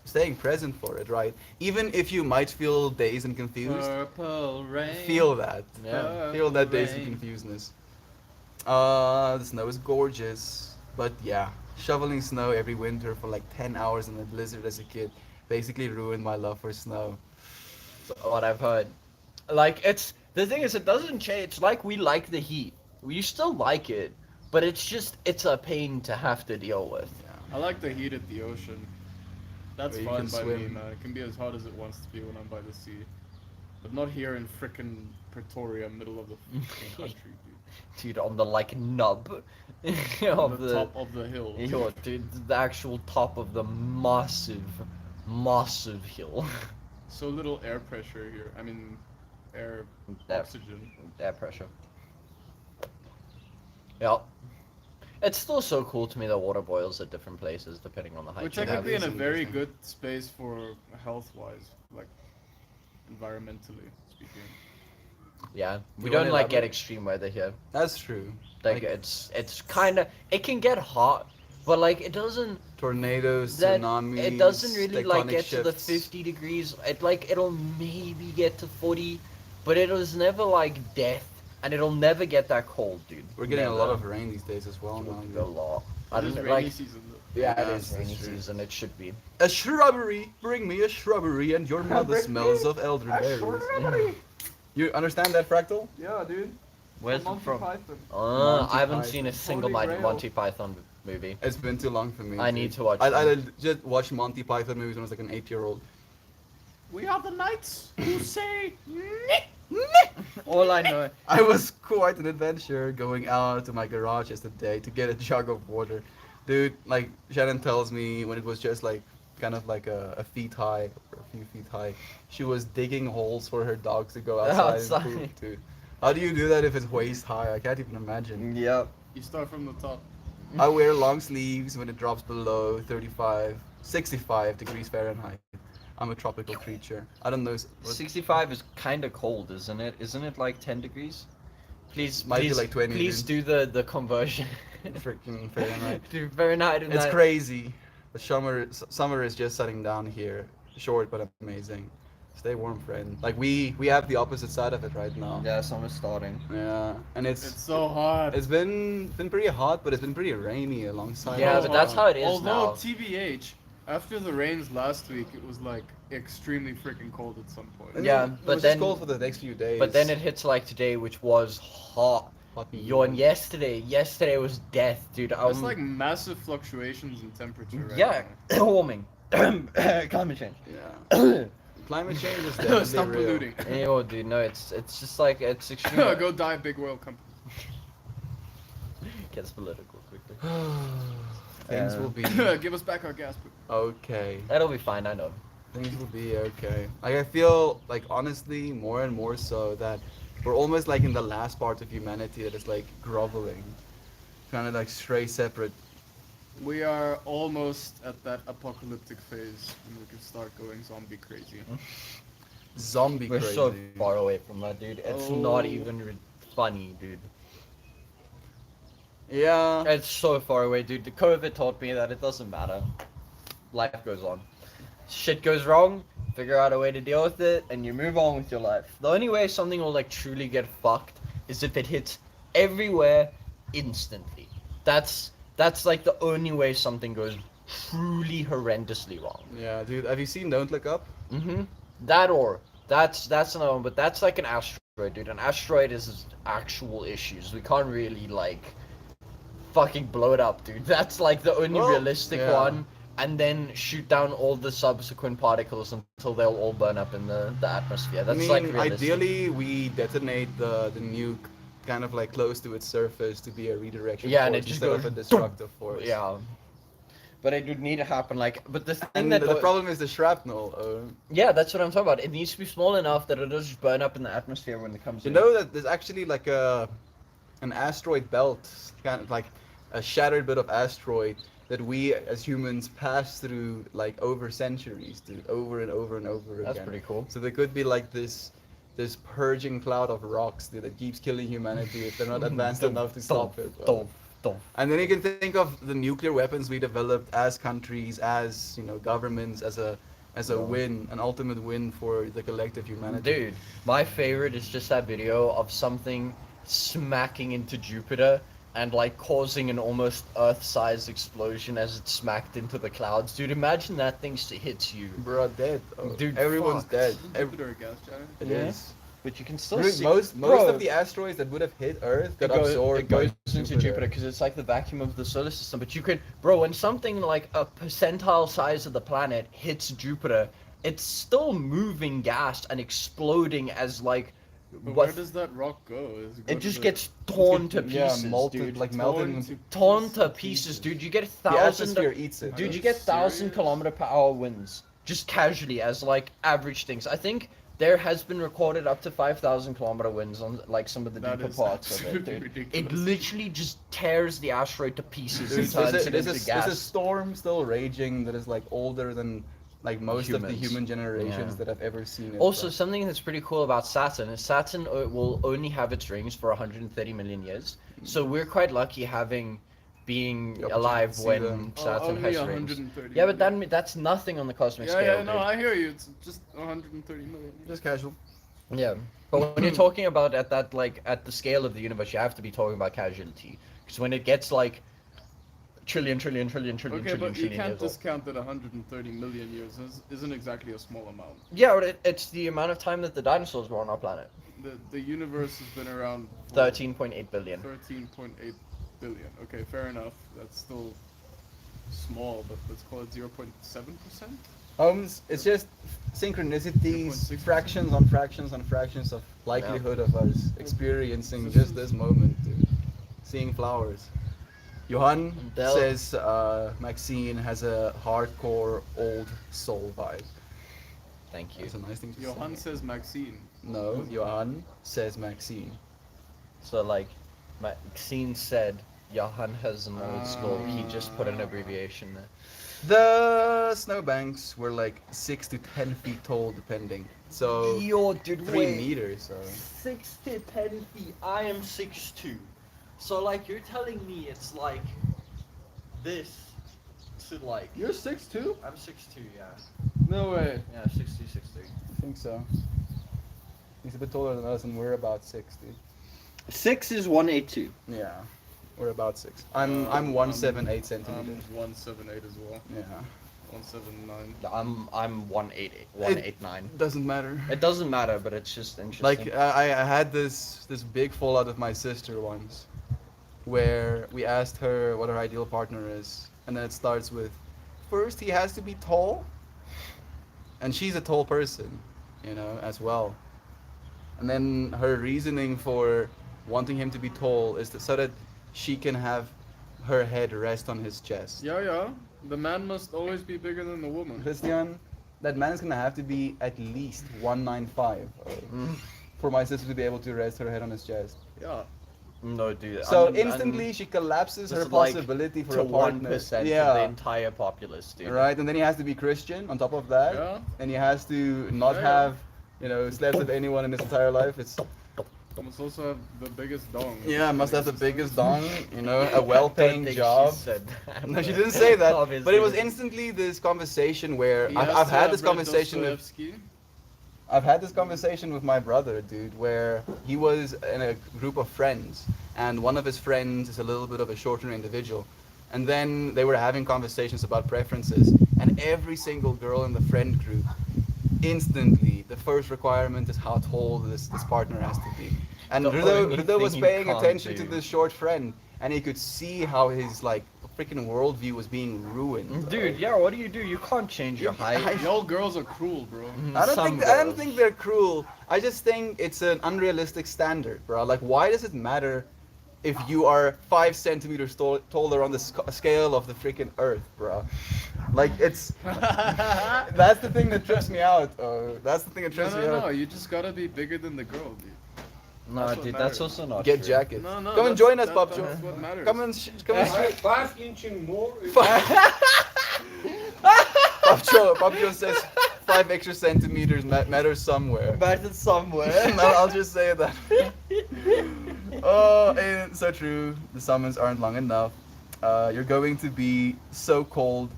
staying present for it, right? Even if you might feel dazed and confused, Purple rain. feel that. Yeah. Feel that dazed rain. and confusedness. The snow is gorgeous, but yeah, shoveling snow every winter for like 10 hours in a blizzard as a kid basically ruined my love for snow. What I've heard. Like it's the thing is, it doesn't change. It's like we like the heat. We still like it, but it's a pain to have to deal with. I like the heat at the ocean. That's Where you fine can by me, swim. man. It can be as hot as it wants to be when I'm by the sea. But not here in frickin' Pretoria, middle of the frickin' country, dude. Dude, on the like nub On of the top of the hill. Yo, dude, the actual top of the massive hill. So little air pressure here. I mean, air Air- oxygen. Air pressure. Yeah. It's still so cool to me that water boils at different places depending on the height. We're you have. technically in a it's very interesting. good space for health-wise, like environmentally speaking. Yeah, we You don't wanna like get elaborate? extreme weather here. That's true. Like it's kind of it can get hot, but like it doesn't Tornadoes, that tsunamis, it doesn't really like tectonic get to the shifts. 50 degrees. It'll maybe get to 40, but it was never like death, and it'll never get that cold, dude. We're getting a lot Never. of rain these days as well now. A lot. I It is don't rainy like. season though. Yeah, it Yeah, is that's rainy true. season. It should be. A shrubbery, bring me a shrubbery, and your mother Bring smells me of elderberries. Shrubbery. You understand that, Fractal? Yeah, dude. Where's it Monty from? Python. Monty I haven't Python. seen a single Holy Grail. Monty Python movie. It's been too long for me. I dude. need to watch I them. just watched Monty Python movies when I was like an 8-year-old. We are the knights who say All I know. I was quite an adventure going out to my garage yesterday to get a jug of water. Dude, like Shannon tells me when it was just like kind of like a feet high or a few feet high, she was digging holes for her dogs to go outside, and poop, dude. How do you do that if it's waist high? I can't even imagine. Yep. You start from the top. I wear long sleeves when it drops below 35, 65 degrees Fahrenheit. I'm a tropical creature. I don't know. What, 65 is kind of cold, isn't it? Isn't it like 10 degrees? Please, Might be please, like 20, please dude. do the conversion. freaking Fahrenheit. Do Fahrenheit and It's that. crazy. The summer is just setting down here. Short but amazing. Stay warm, friend. Like we have the opposite side of it right now. Yeah, summer's starting. Yeah, and It's so hot. it's been pretty hot, but it's been pretty rainy alongside. Yeah, as but well. that's how it is Although now. TBH, after the rains last week, it was like extremely freaking cold at some point. And Yeah, then but it was just then- cold for the next few days. But then it hits like today, which was hot. Hot and Yo, and humid. yesterday was death, dude. It's like massive fluctuations in temperature right yeah, now. warming, climate change. Yeah. Climate change is definitely Stop real. polluting. Yo, dude, no, it's just like it's extreme. Go die, big oil company. Gets political quickly. Things will be Give us back our gas. okay. That'll be fine, I know. Things will be okay. Like I feel like honestly more and more so that we're almost like in the last part of humanity that is like groveling, kind of like stray separate. We are almost at that apocalyptic phase, and we can start going zombie crazy. Zombie We're crazy. so far away from that, dude. It's not Oh. even funny, dude. Yeah. It's so far away, dude. The COVID taught me that it doesn't matter. Life goes on. Shit goes wrong, figure out a way to deal with it, and you move on with your life. The only way something will like truly get fucked is if it hits everywhere instantly. That's like the only way something goes truly horrendously wrong. Yeah, dude. Have you seen Don't Look Up? Mm-hmm. That or that's another one, but that's like an asteroid, dude. An asteroid is actual issues. We can't really like fucking blow it up, dude. That's like the only Well, realistic yeah. one. and then shoot down all the subsequent particles until they'll all burn up in the atmosphere. That's I mean, like realistic. ideally, we detonate the nuke kind of like close to its surface to be a redirection Yeah, and force it just instead goes of a destructive force. Yeah. But it would need to happen like. But the thing And that the problem is the shrapnel. yeah, that's what I'm talking about. It needs to be small enough that it'll just burn up in the atmosphere when it comes You in. know that there's actually like an asteroid belt, kind of like a shattered bit of asteroid that we as humans pass through like over centuries, dude, over and over and over again. That's pretty cool. So there could be like this purging cloud of rocks, dude, that keeps killing humanity if they're not advanced enough to stop it. Don't. And then you can think of the nuclear weapons we developed as countries, as governments, as a win, an ultimate win for the collective humanity. Dude, my favorite is just that video of something smacking into Jupiter and like causing an almost Earth-sized explosion as it smacked into the clouds. Dude, imagine that thing hits you. Bro, dead. Oh, Dude, everyone's fuck. dead. Jupiter a gas giant? It Yeah. is. But you can still Dude, see most Bro, of the asteroids that would have hit Earth got it goes, absorbed it goes by into Jupiter because it's like the vacuum of the solar system. But you could, bro, when something like a percentile size of the planet hits Jupiter, it's still moving gas and exploding as like But what where does that rock go? Does go it to just the- gets torn to Yeah, pieces, molted, dude. like Torn melted. to Torn to pieces. pieces, dude. You get The 1,000. atmosphere eats it. Dude, Are you you get 1,000 serious? kilometer per hour winds just casually as like average things. I think there has been recorded up to 5,000 kilometer winds on like some of the That deeper is parts of it, absolutely dude. ridiculous. It literally just tears the asteroid to pieces and There's, turns there's, it a, there's, into a, gas. there's a storm still raging that is like older than like most of the Humans. human generations Yeah. that have ever seen it. Also, bro. something that's pretty cool about Saturn is Saturn will only have its rings for 130 million years. So we're quite lucky being The opportunity alive to see when them. Saturn only has 130 rings. Yeah, but million. that's nothing on the cosmic Yeah, scale. yeah, no, dude. I hear you. It's just 130 million. Just casual. Yeah, but when you're talking about at that like at the scale of the universe, you have to be talking about casualty because when it gets like trillion Okay, but you can't years old. discount that 130 million years isn't exactly a small amount. Yeah, but it's the amount of time that the dinosaurs were on our planet. The universe has been around for 13.8 billion. 13.8 billion. Okay, fair enough. That's still small, but let's call it 0.7%. It's just synchronicities, 0.6%. fractions on fractions on fractions of likelihood of us experiencing just this moment, dude. Seeing flowers. Johan Del- says Maxine has a hardcore old soul vibe. Thank you. That's a nice thing to Johan say. says Maxine. No, Johan says Maxine. So like, Maxine said, Johan has an old skull. He just put an abbreviation there. The snowbanks were like 6 to 10 feet tall, depending. So Yo, dude, 3 meters. So 6 to 10 feet. I am 6'2". So like, you're telling me it's like this to like. You're 6'2"? I'm 6'2", yeah. No way. Yeah, 6'2", 6'3". I think so. He's a bit taller than us, and we're about 60. 6 is 182. Yeah, we're about 6. I'm 178 centimeters. I'm 178 as well. Yeah, 179. I'm 188, 189. doesn't matter. It doesn't matter, but it's just interesting. Like I had this big fallout with my sister once, where we asked her what her ideal partner is, and then it starts with, first he has to be tall, and she's a tall person, as well. And then her reasoning for wanting him to be tall is so that she can have her head rest on his chest. Yeah, yeah. The man must always be bigger than the woman. Christian, that man is gonna have to be at least 195 for my sister to be able to rest her head on his chest. Yeah. no, dude. So I'm- instantly she collapses this her is like possibility for to a partner. 1% of the Yeah, entire populace, dude. right. And then he has to be Christian on top of that, Yeah. and he has to not Yeah, yeah. have, slept with anyone in his entire life. It's Must also have the biggest dong. must have the biggest dong, a I don't well-paying think job. She said that, No, she but didn't say that. But obviously it was instantly this conversation where He I've, has I've to had have this read conversation with Dostoevsky. I've had this conversation with my brother, dude, where he was in a group of friends, and one of his friends is a little bit of a shorter individual. And then they were having conversations about preferences, and every single girl in the friend group, instantly, the first requirement is how tall this partner has to be. And The only Rudo was thing you paying can't attention to do. this short friend, and he could see how his, like, freaking worldview was being ruined. bro. Dude, yeah, what do? You can't change your height. Y'all girls are cruel, bro. I don't Some think I don't girls. think they're cruel. I just think it's an unrealistic standard, bro. Like, why does it matter if you are 5 centimeters taller on the scale of the freaking Earth, bro? Like, it's that's the thing that trips me out. That's the thing that trips me out. No. You just gotta be bigger than the girl, dude. No, That's what dude, matters. that's also not Get true. jackets. No, Come and that's- join us, that- Popjo. That's what matters. Come and come and Five, 5 inches more. Popjo says 5 extra centimeters matters somewhere. Matters somewhere. I'll just say that. Oh, and so true. The summons aren't long enough. You're going to be so cold.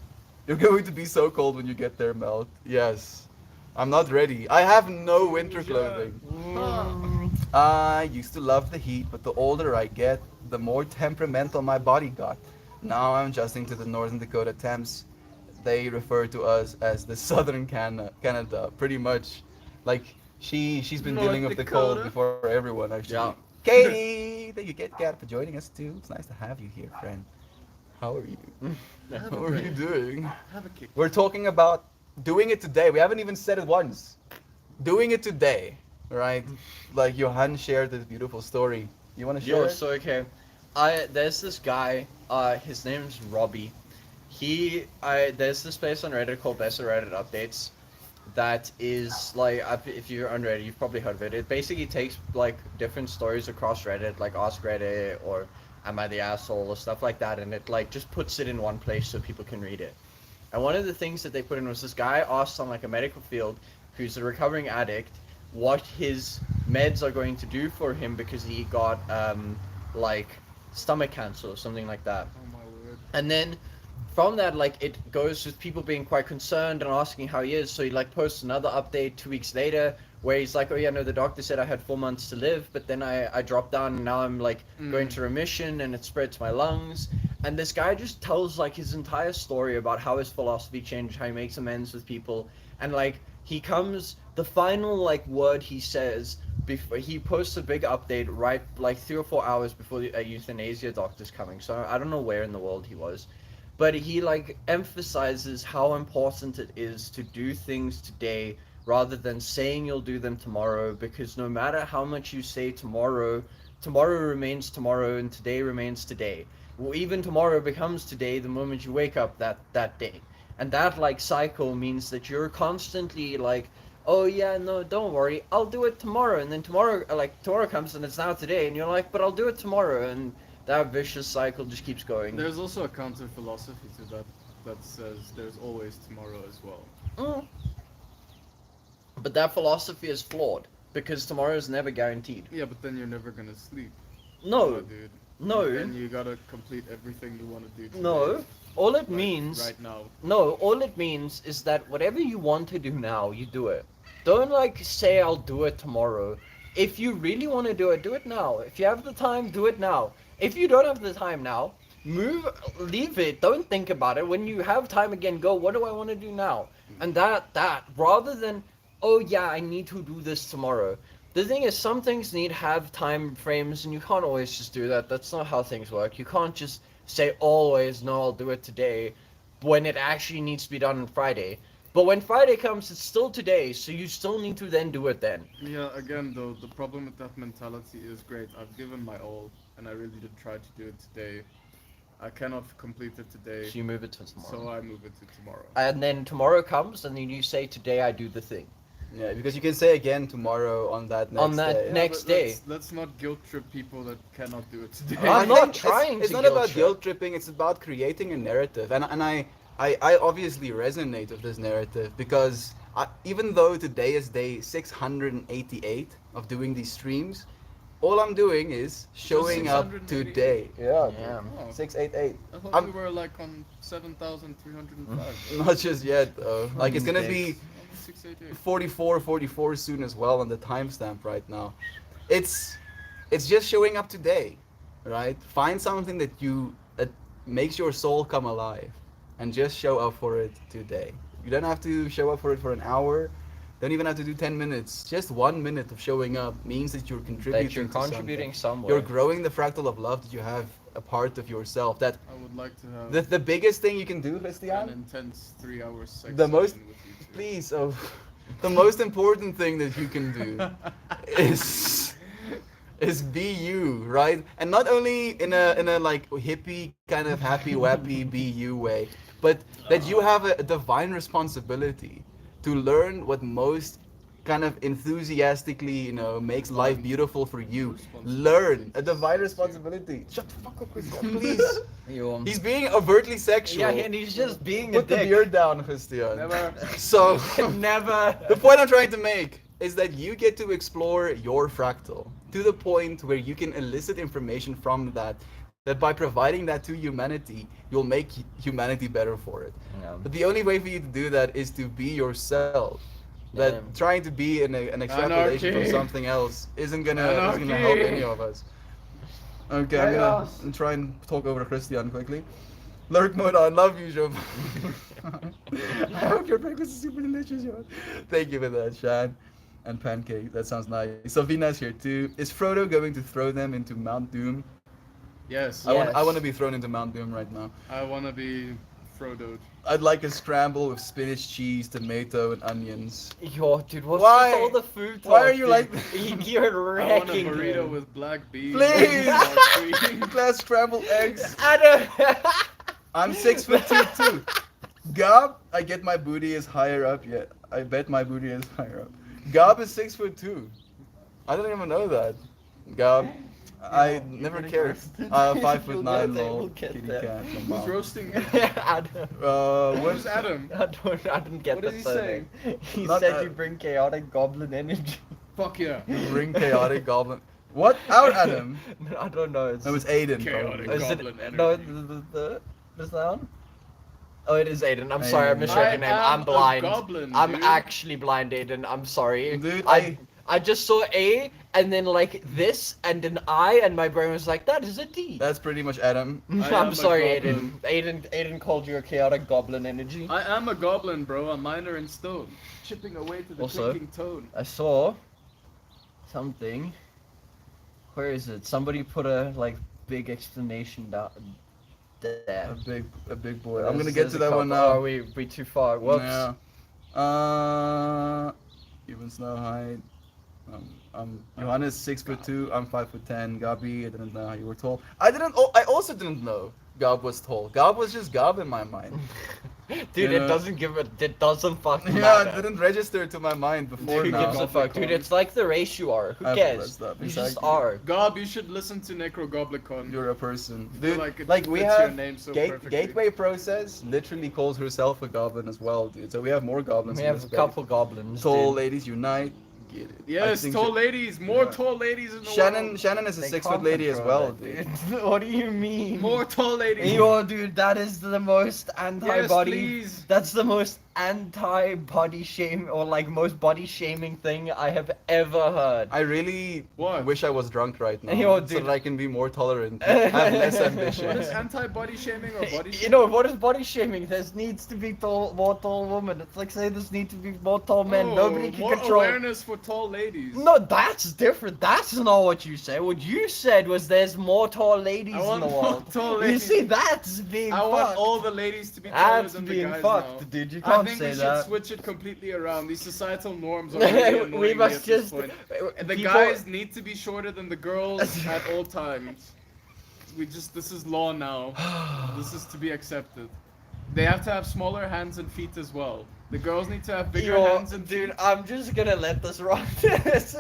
You're going to be so cold when you get there, Melt. Yes. I'm not ready. I have no winter clothing. I used to love the heat, but the older I get, the more temperamental my body got. Now I'm adjusting to the Northern Dakota temps. They refer to us as the Southern Canada, pretty much. Like she's been North dealing with the cold Dakota? before everyone actually. Yeah. Katie, thank you, Kat, for joining us too. It's nice to have you here, friend. How are you? How are you doing? Have a kick. We're talking about doing it today. We haven't even said it once. Doing it today, right? Like Johan shared this beautiful story. You want to share? Yo, it? so okay, there's this guy. His name's Robbie. There's this place on Reddit called Best of Reddit Updates. That is like, if you're on Reddit, you've probably heard of it. It basically takes like different stories across Reddit, like Ask Reddit or Am I the Asshole or stuff like that, and it like just puts it in one place so people can read it. And one of the things that they put in was this guy asked on like a medical field, who's a recovering addict, what his meds are going to do for him because he got like stomach cancer or something like that. Oh my word. And then from that, like, it goes with people being quite concerned and asking how he is. So he like posts another update 2 weeks later where he's like, oh yeah, no, the doctor said I had 4 months to live, but then I dropped down and now I'm like going to remission and it spread to my lungs. And this guy just tells like his entire story about how his philosophy changed, how he makes amends with people, and like he comes, the final like word he says before he posts a big update right like 3 or 4 hours before the euthanasia doctor's coming. So I don't know where in the world he was. But he like emphasizes how important it is to do things today rather than saying you'll do them tomorrow, because no matter how much you say tomorrow, tomorrow remains tomorrow and today remains today. Well, even tomorrow becomes today the moment you wake up that day. And that like cycle means that you're constantly like, oh yeah, no, don't worry, I'll do it tomorrow. And then tomorrow comes and it's now today and you're like, but I'll do it tomorrow. And that vicious cycle just keeps going. There's also a counter philosophy to that says there's always tomorrow as well. Mm. But that philosophy is flawed because tomorrow is never guaranteed. Yeah, but then you're never gonna sleep. No, dude. no, Then you gotta complete everything you want to do today. no. All it Like, means, right now. no, all it means is that whatever you want to do now, you do it. Don't like say I'll do it tomorrow. If you really want to do it now. If you have the time, do it now. If you don't have the time now, leave it. Don't think about it. When you have time again, go, what do I want to do now? And that, rather than, oh yeah, I need to do this tomorrow. The thing is, some things have time frames, and you can't always just do that. That's not how things work. You can't just say always, no, I'll do it today, when it actually needs to be done on Friday. But when Friday comes, it's still today, so you still need to then do it then. Yeah, again though, the problem with that mentality is great. I've given my all, and I really did try to do it today. I cannot complete it today, So you move it to tomorrow. so I move it to tomorrow. And then tomorrow comes, and then you say, today I do the thing. Yeah, because you can say again tomorrow on that next On that day. Yeah, next but day. let's not guilt trip people that cannot do it today. I'm I not think trying it's to not guilt about trip. guilt tripping, it's about creating a narrative. And I obviously resonate with this narrative because even though today is day 688 of doing these streams, all I'm doing is showing up 688. today. Yeah. Yeah. Oh. 688. I thought I'm- we were like on 7,305. Not just yet though. Like it's gonna be 688. 44 soon as well on the timestamp right now. It's just showing up today, right? Find something that makes your soul come alive and just show up for it today. You don't have to show up for it for an hour. Don't even have to do 10 minutes. Just 1 minute of showing up means that you're contributing That you're to something. contributing somewhere. You're growing the fractal of love that you have a part of yourself. That I would like to have the biggest thing you can do, an Christian, intense 3 hour sex The most- session with you two. please, the most important thing that you can do is be you, right? And not only in a like hippie kind of happy wappy be you way, but that you have a divine responsibility to learn what most kind of enthusiastically, makes life beautiful for you. Learn a divine responsibility. Shut the fuck up, Christian, please. You, He's being overtly sexual. yeah, and he's just being a Put the dick. beard down, Christian. Never. So Never. the point I'm trying to make is that you get to explore your fractal to the point where you can elicit information from that by providing that to humanity, you'll make humanity better for it. Yeah. But the only way for you to do that is to be yourself. That Yeah. trying to be an extrapolation from Anarchy. something else isn't gonna help Anarchy. any of us. Okay, I'm gonna try and talk over to Christian quickly. Lurk mode on, love you, Joe. I hope your breakfast is super delicious, Joe. Thank you for that, Shan. And pancake, that sounds nice. Savina's here too. Is Frodo going to throw them into Mount Doom? Yes. I want Yes. to be thrown into Mount Doom right now. I want to be Frodo'd. I'd like a scramble with spinach, cheese, tomato, and onions. Yo, dude, what's Why? with all the food Why talk, are you dude? like- You're I want a wrecking burrito him. with black beans. Please! sour cream. Glass scrambled eggs. Adam. I'm 6'2" too. Gob, I get my booty is higher up yet. I bet my booty is higher up. Gob is 6'2". I didn't even know that. Gob, I never cared. 5'9" lol. We'll get Kitty there. cat. from Who's mom. roasting? Adam. Who's What? Adam? I didn't get What the is he surname. He Not said that- you bring chaotic goblin energy. Fuck yeah. Bring chaotic goblin. What? Our Adam? I don't know. It's, No, it's Aiden. Chaotic. probably. is it, goblin no, energy. the sound? Oh, it is Aiden. I'm sorry, I Aiden. misread I your name. am I'm a blind. goblin, I'm dude. actually blind, Aiden. I'm sorry. Dude, I just saw A and then like this and an I and my brain was like, that is a D. That's pretty much Adam. I am I'm a sorry, goblin. Aiden. Aiden called you a chaotic goblin energy. I am a goblin, bro. A miner in stone. Chipping away to the Also- clinking tone. I saw something. Where is it? Somebody put a like big explanation down there. A big boy. I'm gonna There's- get there's to a that one couple- now. Oh, we too far. Whoops. Yeah. Even snow height. Johannes 6'2". I'm 5'10". Gabi, I didn't know how you were tall. I also didn't know Gab was tall. Gab was just Gab in my mind. Dude, Yeah. it doesn't give a. It doesn't fucking Yeah, matter. it didn't register to my mind before Who now. gives a fuck, dude? It's like the race you are. Who I cares? pressed up, You just exactly. are. Gob, you should listen to Necrogoblicon. You're a person, I feel dude. like it Like we fits your have name so Gate, perfectly. Gateway Process literally calls herself a goblin as well, dude. So we have more goblins. We in have this a space. couple goblins. Tall dude. ladies unite. Get it. I Yes, think tall Sh- ladies. More Yeah. tall ladies in the Shannon world. is a They 6 can't foot lady as control well, that, dude. dude. What do you mean? More tall ladies. Yo, dude, that is the most anti-body. please. That's the most anti-body shame or like most body shaming thing I have ever heard. I really What? wish I was drunk right now, Yo, so dude. that I can be more tolerant, have less What ambition. is anti-body shaming or body You shaming? know what is body shaming? There needs to be more tall women. It's like saying there need to be more tall men. Oh, Nobody can more control. awareness for tall ladies. No, that's different. That's not what you said. What you said was there's more tall ladies I in want the more world. tall You ladies. see, that's being I fucked. want all the ladies to be taller That's than the being guys fucked, now. dude. You I can't think say we should that. switch it completely around. These societal norms are really annoying we me must at this just. point. The people- guys need to be shorter than the girls at all times. This is law now. This is to be accepted. They have to have smaller hands and feet as well. The girls need to have bigger Yo, hands and dude, feet. I'm just gonna let this run.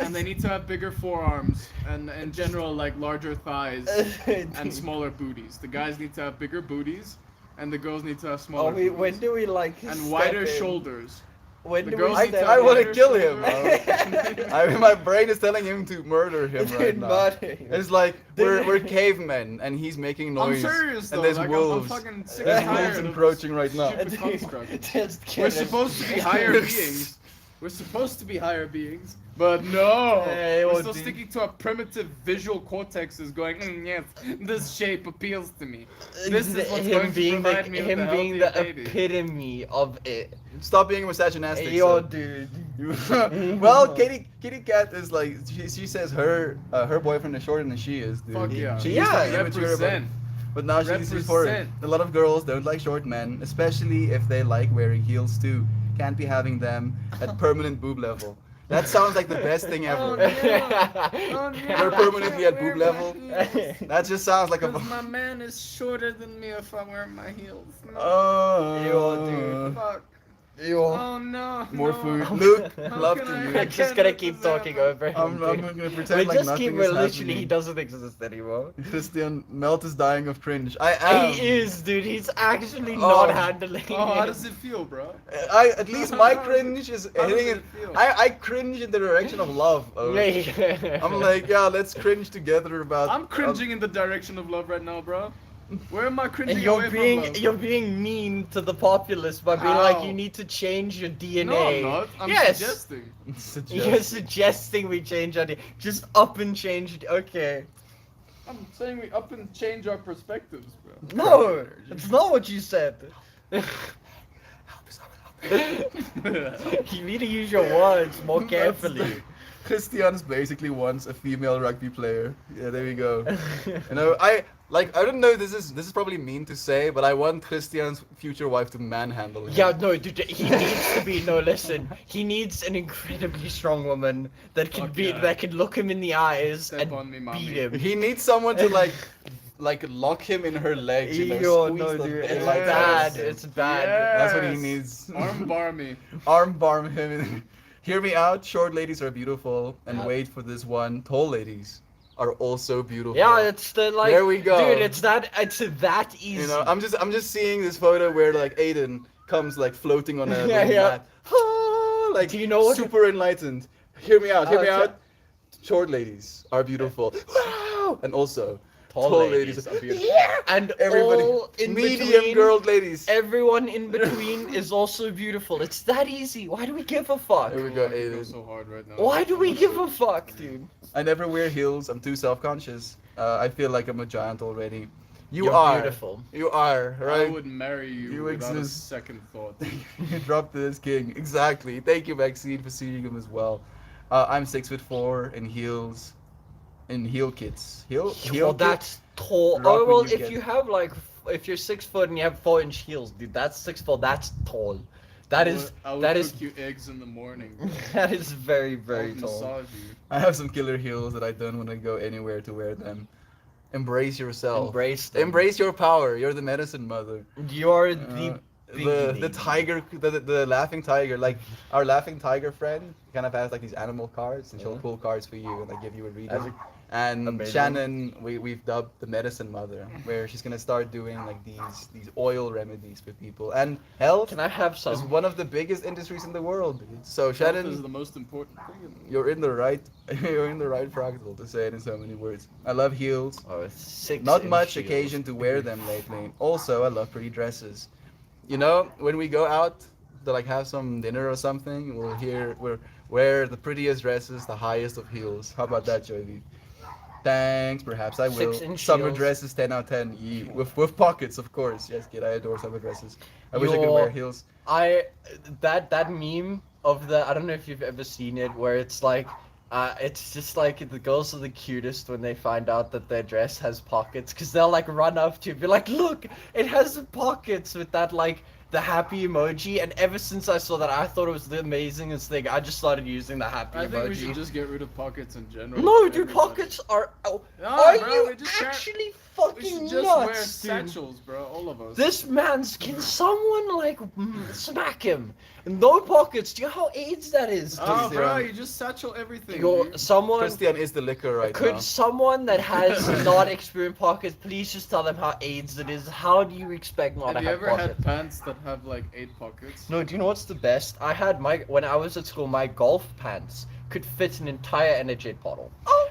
And they need to have bigger forearms and in general like larger thighs and smaller booties. The guys need to have bigger booties and the girls need to have smaller booties. When do we like and step wider in? shoulders. When The do girls we need to step I have in? want to wider kill him. shoulders. My brain is telling him to murder him right Dude, now. murder him. It's like Dude. we're cavemen and he's making I'm noise. serious and though. there's Like, wolves. I'm fucking sick There's and tired wolves of encroaching right now. stupid construct. Just We're kidding. supposed to be higher beings. We're supposed to be higher beings, but no. Hey, We're oh, still dude. sticking to our primitive visual cortexes, going, yes, this shape appeals to me. This is what's going to provide me with him a being healthier the baby. epitome of it. Stop being misogynistic. Yo, son. dude. Well, Kitty Cat is like she says her boyfriend is shorter than she is, dude. Fuck yeah. She Yeah, used to be immature about it, Represent. but now she's for it. Represent. A lot of girls don't like short men, especially if they like wearing heels too. Can't be having them at permanent boob level. That sounds like the best thing ever. Oh, no. Oh, no. We're permanently at boob Wear my level. heels. That just sounds like a. Because my man is shorter than me if I wear my heels. No. Oh, Ew, Fuck. Ew. Oh no. More no. food. Luke, How love can to I- you. We're I just can't gonna let keep this talking happen. over him. I'm dude. gonna pretend We like just nothing keep is literally happening. he doesn't exist anymore. Christian Melt is dying of cringe. I am. He is, dude. He's actually Oh. not handling Oh, how it. does it feel, bro? At least my cringe is How does hitting it it. feel? I cringe in the direction of love. I'm like, yeah, let's cringe together about. I'm cringing in the direction of love right now, bro. Where am I cringing And away from love? you're being mean to the populace by being How? like you need to change your DNA. No, I'm not. I'm Yes. suggesting. You're suggesting we change our DNA. Just up and change it. Okay. I'm saying we up and change our perspectives, bro. No, that's not what you said. You need to use your words more carefully. Christian basically wants a female rugby player. Yeah, there we go. You know, I don't know. This is probably mean to say, but I want Christian's future wife to manhandle him. Yeah, no, dude, he needs to be. No, listen, he needs an incredibly strong woman that can Fuck be yeah. that can look him in the eyes Step and on me, mommy. beat him. He needs someone to like lock him in her legs. You know, Yo, squeeze no, the dude, bed it's like bad. that. It's bad. That's what he Yes. needs. Armbar me. Arm him. Hear me out. Short ladies are beautiful, and Yeah. wait for this one. Tall ladies are also beautiful. Yeah, it's the like. There we go. Dude. It's that easy. You know, I'm just seeing this photo where like Aiden comes like floating on a Yeah, little yeah. mat. Ah, like Do you know what- super enlightened. Hear me out. Hear me Okay. out. Short ladies are beautiful. Wow. And also Tall ladies are beautiful. Yeah, and Everybody, all in medium between, girl ladies. Everyone in between is also beautiful. It's that easy. Why do we give a fuck? Here we go, Oh, I could go Aiden. so hard right now. Why do we give a fuck, dude? I never wear heels. I'm too self-conscious. I feel like I'm a giant already. You're are beautiful. You are I right. would marry you, You without exist. a second thought. You dropped this king. Exactly. Thank you, Maxine, for seeing him as well. I'm 6'4" in heels, in heel kits. Heel Well, kit? that's tall. Rock Oh when well, you if get- you have like, if you're 6 foot and you have 4-inch heels, dude, that's 6 foot. That's tall. That is I would that cook is you eggs in the morning. that is very very I'll tall. massage you. I have some killer heels that I don't want to go anywhere to wear them. Embrace yourself. Embrace them. Embrace your power. You're the medicine mother. You're Uh, the the beginning. tiger, the laughing tiger, like our laughing tiger friend, kind of has like these animal cards, and she'll Yeah. pull cards for you and like give you a reading. That's And amazing. Shannon, we've dubbed the medicine mother, where she's gonna start doing like these oil remedies for people. And health Can I have is some? one of the biggest industries in the world. Dude. So Health is Shannon, the most important thing. you're in the right, you're in the right fractal to say it in so many words. I love heels. Oh, it's 6 Not inch much heels. occasion to wear them lately. Also, I love pretty dresses. You know, when we go out to like have some dinner or something, we'll wear the prettiest dresses, the highest of heels. How about that, Jovi? Thanks, perhaps I will. 6-inch Summer heels. dresses, 10 out of 10. With pockets, of course. Yes, kid, I adore summer dresses. I wish I could Your- wear heels. That meme of the, I don't know if you've ever seen it, where it's like it's just like the girls are the cutest when they find out that their dress has pockets, because they'll like run up to you and be like, look, it has pockets, with that like the happy emoji. And ever since I saw that, I thought it was the amazingest thing. I just started using the happy I emoji. think we should just get rid of pockets in general. No, for dude, everybody. pockets are. Oh, No, are bro, you we just can't- actually We fucking should just wear nuts, dude? satchels, bro. All of us. This man's. Can someone like smack him? No pockets. Do you know how AIDS that is? Oh, Christian. bro, you just satchel everything. Yo, dude. someone. Christian is the liquor right Could now. someone that has not experienced pockets please just tell them how AIDS it is? How do you expect not Have to you have ever pockets? had pants that have like 8 pockets? No, do you know what's the best? I had when I was at school, my golf pants could fit an entire Energate bottle.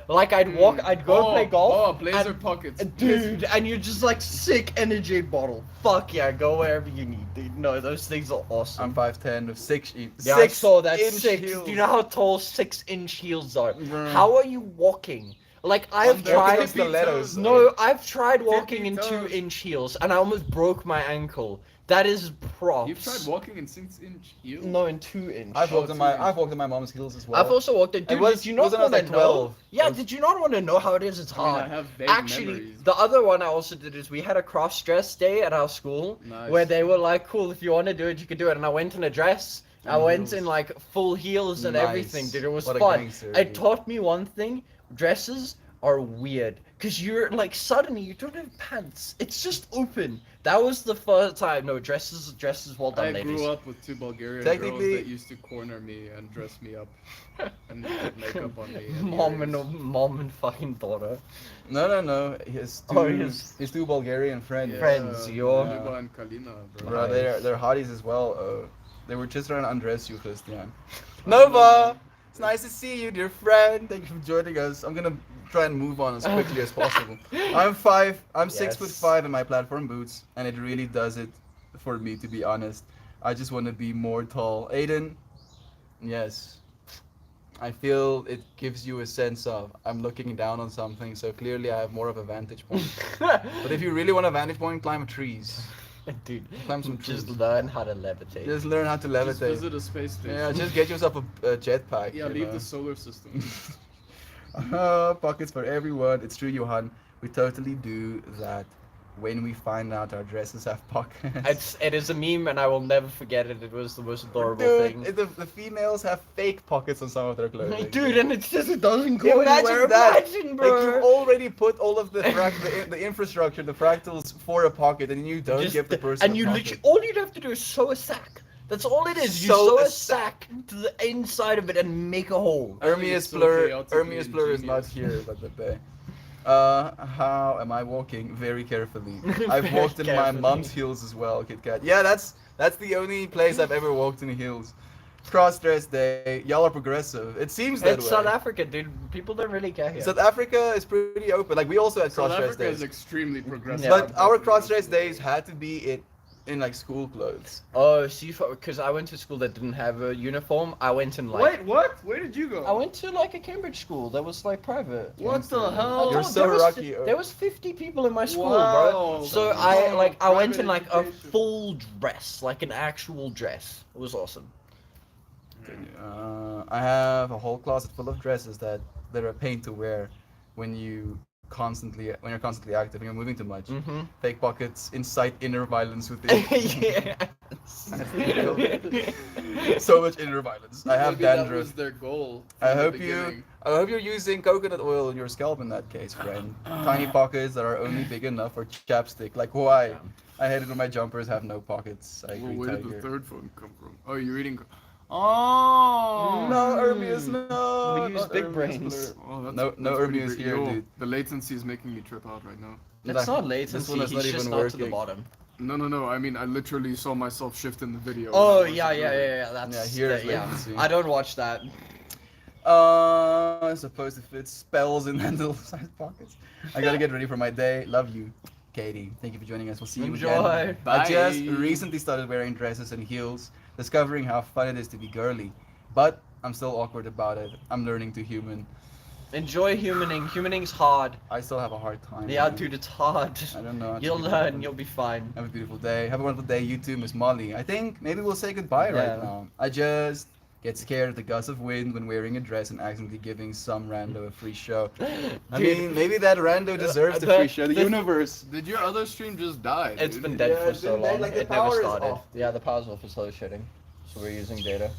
Like I'd go play golf. Oh, blazer and- pockets. Dude, and you're just like sick Energate bottle. Fuck yeah, go wherever you need, dude. No, those things are awesome. I'm 5'10" with 6 Yeah, I saw that. inch 6. heels. Do you know how tall 6-inch heels are? Bruh. How are you walking? Like I have Under tried. the stilettos. No, I've tried walking Tippy in toes. 2-inch heels, and I almost broke my ankle That is props. You've tried walking in 6-inch heels? No, in 2-inch. I've walked in my 2 inch. I've walked in my mom's heels as well. I've also walked in. Dude, was- did you not wasn't I want to like know? 12? Yeah, It was- did you not want to know how it is? It's I mean, hard. I have vague Actually, memories. the other one I also did is we had a cross dress day at our school Nice. where they were like, "Cool, if you want to do it, you can do it." And I went in a dress. I And went heels. in like full heels and Nice. everything, dude. It was What a fun. gangster, It dude. taught me one thing: dresses are weird because you're like suddenly you don't have pants. It's just open. That was the first time. No, dresses, well done, I ladies. grew up with 2 Bulgarian Technically- girls that used to corner me and dress me up and put makeup on me. And Mom and fucking daughter. No. His two, Oh, his- his two Bulgarian friends. Yeah, Friends, yo. Luba and Kalina, bro. Bro, Nice. they're hotties as well. They were just trying to undress you, Christian. Oh, Nova, it's nice to see you, dear friend. Thank you for joining us. I'm gonna try and move on as quickly as possible. I'm 6'5" in my platform boots, and it really does it for me, to be honest. I just want to be more tall. Aiden, yes. I feel it gives you a sense of I'm looking down on something, so clearly I have more of a vantage point. But if you really want a vantage point, climb trees. Dude, Climb some just trees. learn how to levitate. Just learn how to Just levitate. visit a space station. Yeah, just get yourself a jetpack. Yeah, you leave know. the solar system. Pockets for everyone. It's true, Johan. We totally do that when we find out our dresses have pockets. It is a meme and I will never forget it. It was the most adorable Dude, thing. the females have fake pockets on some of their clothing. Dude, and it's just it doesn't go Imagine anywhere. that. Imagine, Like bro. you already put all of the the infrastructure, the fractals for a pocket, and you don't Just give the the- person. and a you pocket. literally all you'd have to do is sew a sack. That's all it is. You Sew sew a a sack to the inside of it and make a hole. I think it's Ermias so Blur, chaotically Ermias Blur is not ingenious. here, but how am I walking? Very carefully. I've walked in my Carefully. mom's heels as well, Kit Kat. Yeah, that's the only place I've ever walked in heels. Cross dress day. Y'all are progressive. It seems that It's way. South Africa, dude. People don't really care here. South Africa is pretty open. Like we also had South cross dress Africa is days, extremely progressive. but our cross dress days had to be in like school clothes. Oh, see, because I went to school that didn't have a uniform. I went in like. Wait, what? Where did you go? I went to like a Cambridge school that was like private. What the I hell? You're told- so there was, lucky, There was 50 people in my school, Wow. bro. So Wow. I went in Private like a education. full dress, like an actual dress. It was awesome. I have a whole closet full of dresses that are a pain to wear when you're constantly active and you're moving too much. Mm-hmm. Fake pockets incite inner violence within. So much inner violence. I have Maybe that dandruff. was their goal. I from the hope beginning. you're using coconut oil in your scalp in that case, friend. Tiny pockets that are only big enough for chapstick. Like why? I hate it when my jumpers have no pockets. I Well, agree, where did the Tiger. third phone come from? Oh, you're reading. Oh. No, Ermias, no. We use not big Ermias brains. Blur. Oh, that's, No that's pretty Ermias great. here, Yo, dude. The latency is making me trip out right now. It's not latency. This one is He's not just even not to the working. bottom. No. I mean, I literally saw myself shift in the video. Oh when I yeah, watched yeah, the movie. yeah, yeah. That's Yeah, here's yeah. latency. I don't watch that. Supposed to fit spells in handle-sized pockets. I gotta get ready for my day. Love you, Katie. Thank you for joining us. We'll see you Enjoy. again. I just Bye. recently started wearing dresses and heels, discovering how fun it is to be girly. But I'm still awkward about it. I'm learning to human. Enjoy humaning. Humaning's hard. I still have a hard time. Yeah, man. dude, it's hard. I don't know. how to You'll keep learn. going. You'll be fine. Have a beautiful day. Have a wonderful day. You too, Miss Molly. I think maybe we'll say goodbye Yeah. right now. I just get scared of the gusts of wind when wearing a dress and accidentally giving some rando a free show. I Dude. mean, maybe that rando deserves the the- free show. The the- universe. Did your other stream just die? It's dude? been dead Yeah, for it's so been dead, long. like, the It never power is started. off. Yeah, the power's off. It's low shedding. So we're using data.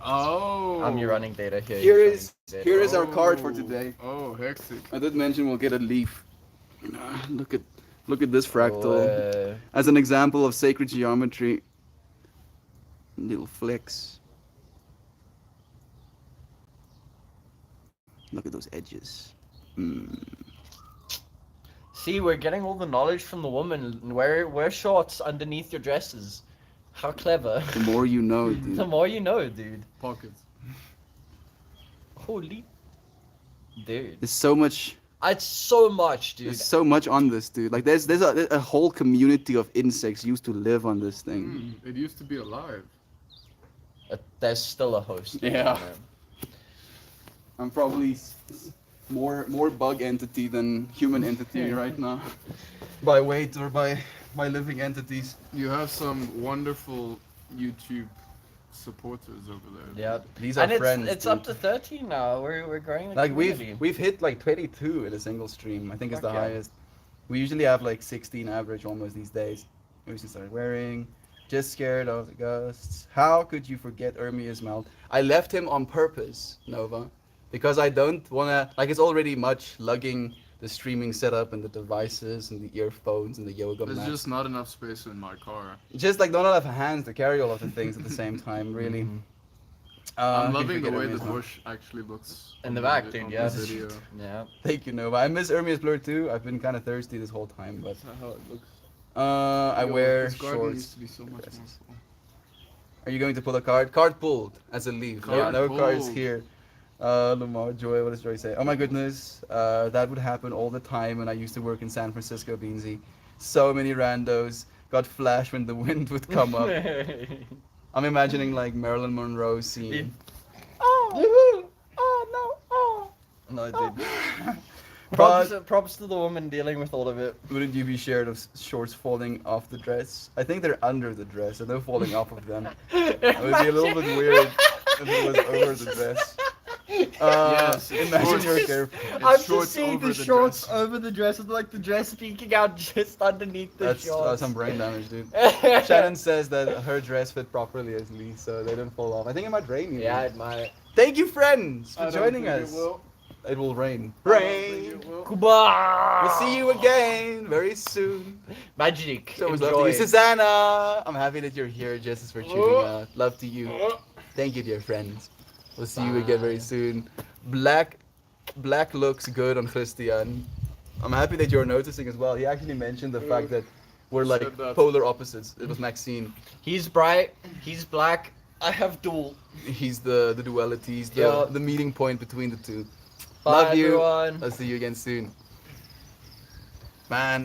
Oh. I'm running data here. Here you're is running data. here is our card for today. Oh, hectic. I did mention we'll get a leaf. Look at this fractal. Oh, As an example of sacred geometry. Little flicks. Look at those edges. See, we're getting all the knowledge from the woman. Wear shorts underneath your dresses. How clever. The more you know, The dude. more you know, dude. Pockets. Holy. Dude. There's so much. It's so much, dude. There's so much on this, dude. Like there's a whole community of insects used to live on this thing. It used to be alive. There's still a host. Yeah. I'm probably more bug entity than human entity right now. By weight or by my living entities. You have some wonderful YouTube supporters over there. Yeah. These are And friends. it's dude. up to 13 now. We're growing the Like community. we've hit like 22 in a single stream. I think it's the Fuck yeah. highest. We usually have like 16 average almost these days. We just started wearing. Just scared of the ghosts. How could you forget Ermi Ismail? I left him on purpose, Nova, because I don't wanna like it's already much lugging the streaming setup and the devices and the earphones and the yoga There's mat. just not enough space in my car. Just like not enough hands to carry all of the things at the same time, really. Mhm. I'm How could you loving the forget way Ermi the Ismail? bush actually looks. In on the back, vi- dude, on yeah. the video. Yeah. Thank you, Nova. I miss Ermi's Blur too. I've been kind of thirsty this whole time, but That's how it looks. I Yo, wear this garden shorts. used to be so much more dresses. full. Are you going to pull a card? Card pulled as a leave. Card no cards pulled. here. Lamar, Joy, what does Joy say? Oh my goodness, that would happen all the time when I used to work in San Francisco, Beansy. So many randos got flash when the wind would come up. I'm imagining like Marilyn Monroe scene. Oh, oh no, oh. No, dude. But Props to the woman dealing with all of it. wouldn't you be scared of shorts falling off the dress? I think they're under the dress, and they're falling off of them. It would be a little bit weird if it was over the dress. Yes, it's Imagine shorts. you're careful. It's I'm shorts just seeing over the the shorts dress. over the dress, with like the dress peeking out just underneath the That's shorts. some brain damage, dude. Shannon says that her dress fit properly as Lee, so they don't fall off. I think it might rain. Even. Yeah, it might. Thank you, friends, I for don't joining think us. It will. It will rain. I don't think Rain. it will. Kuba! We'll see you again very soon. Magic. So much love to Enjoy. you, Susanna. I'm happy that you're here, just as for tuning out. Love to you. Thank you, dear friends. We'll see you again very Bye. soon. Black looks good on Christian. I'm happy that you're noticing as well. He actually mentioned the fact that we're like Said that. polar opposites. It was Maxine. He's bright. He's black. I have dual. He's the duality. He's Yeah. the meeting point between the two. Bye, Love you. everyone. I'll see you again soon. Man,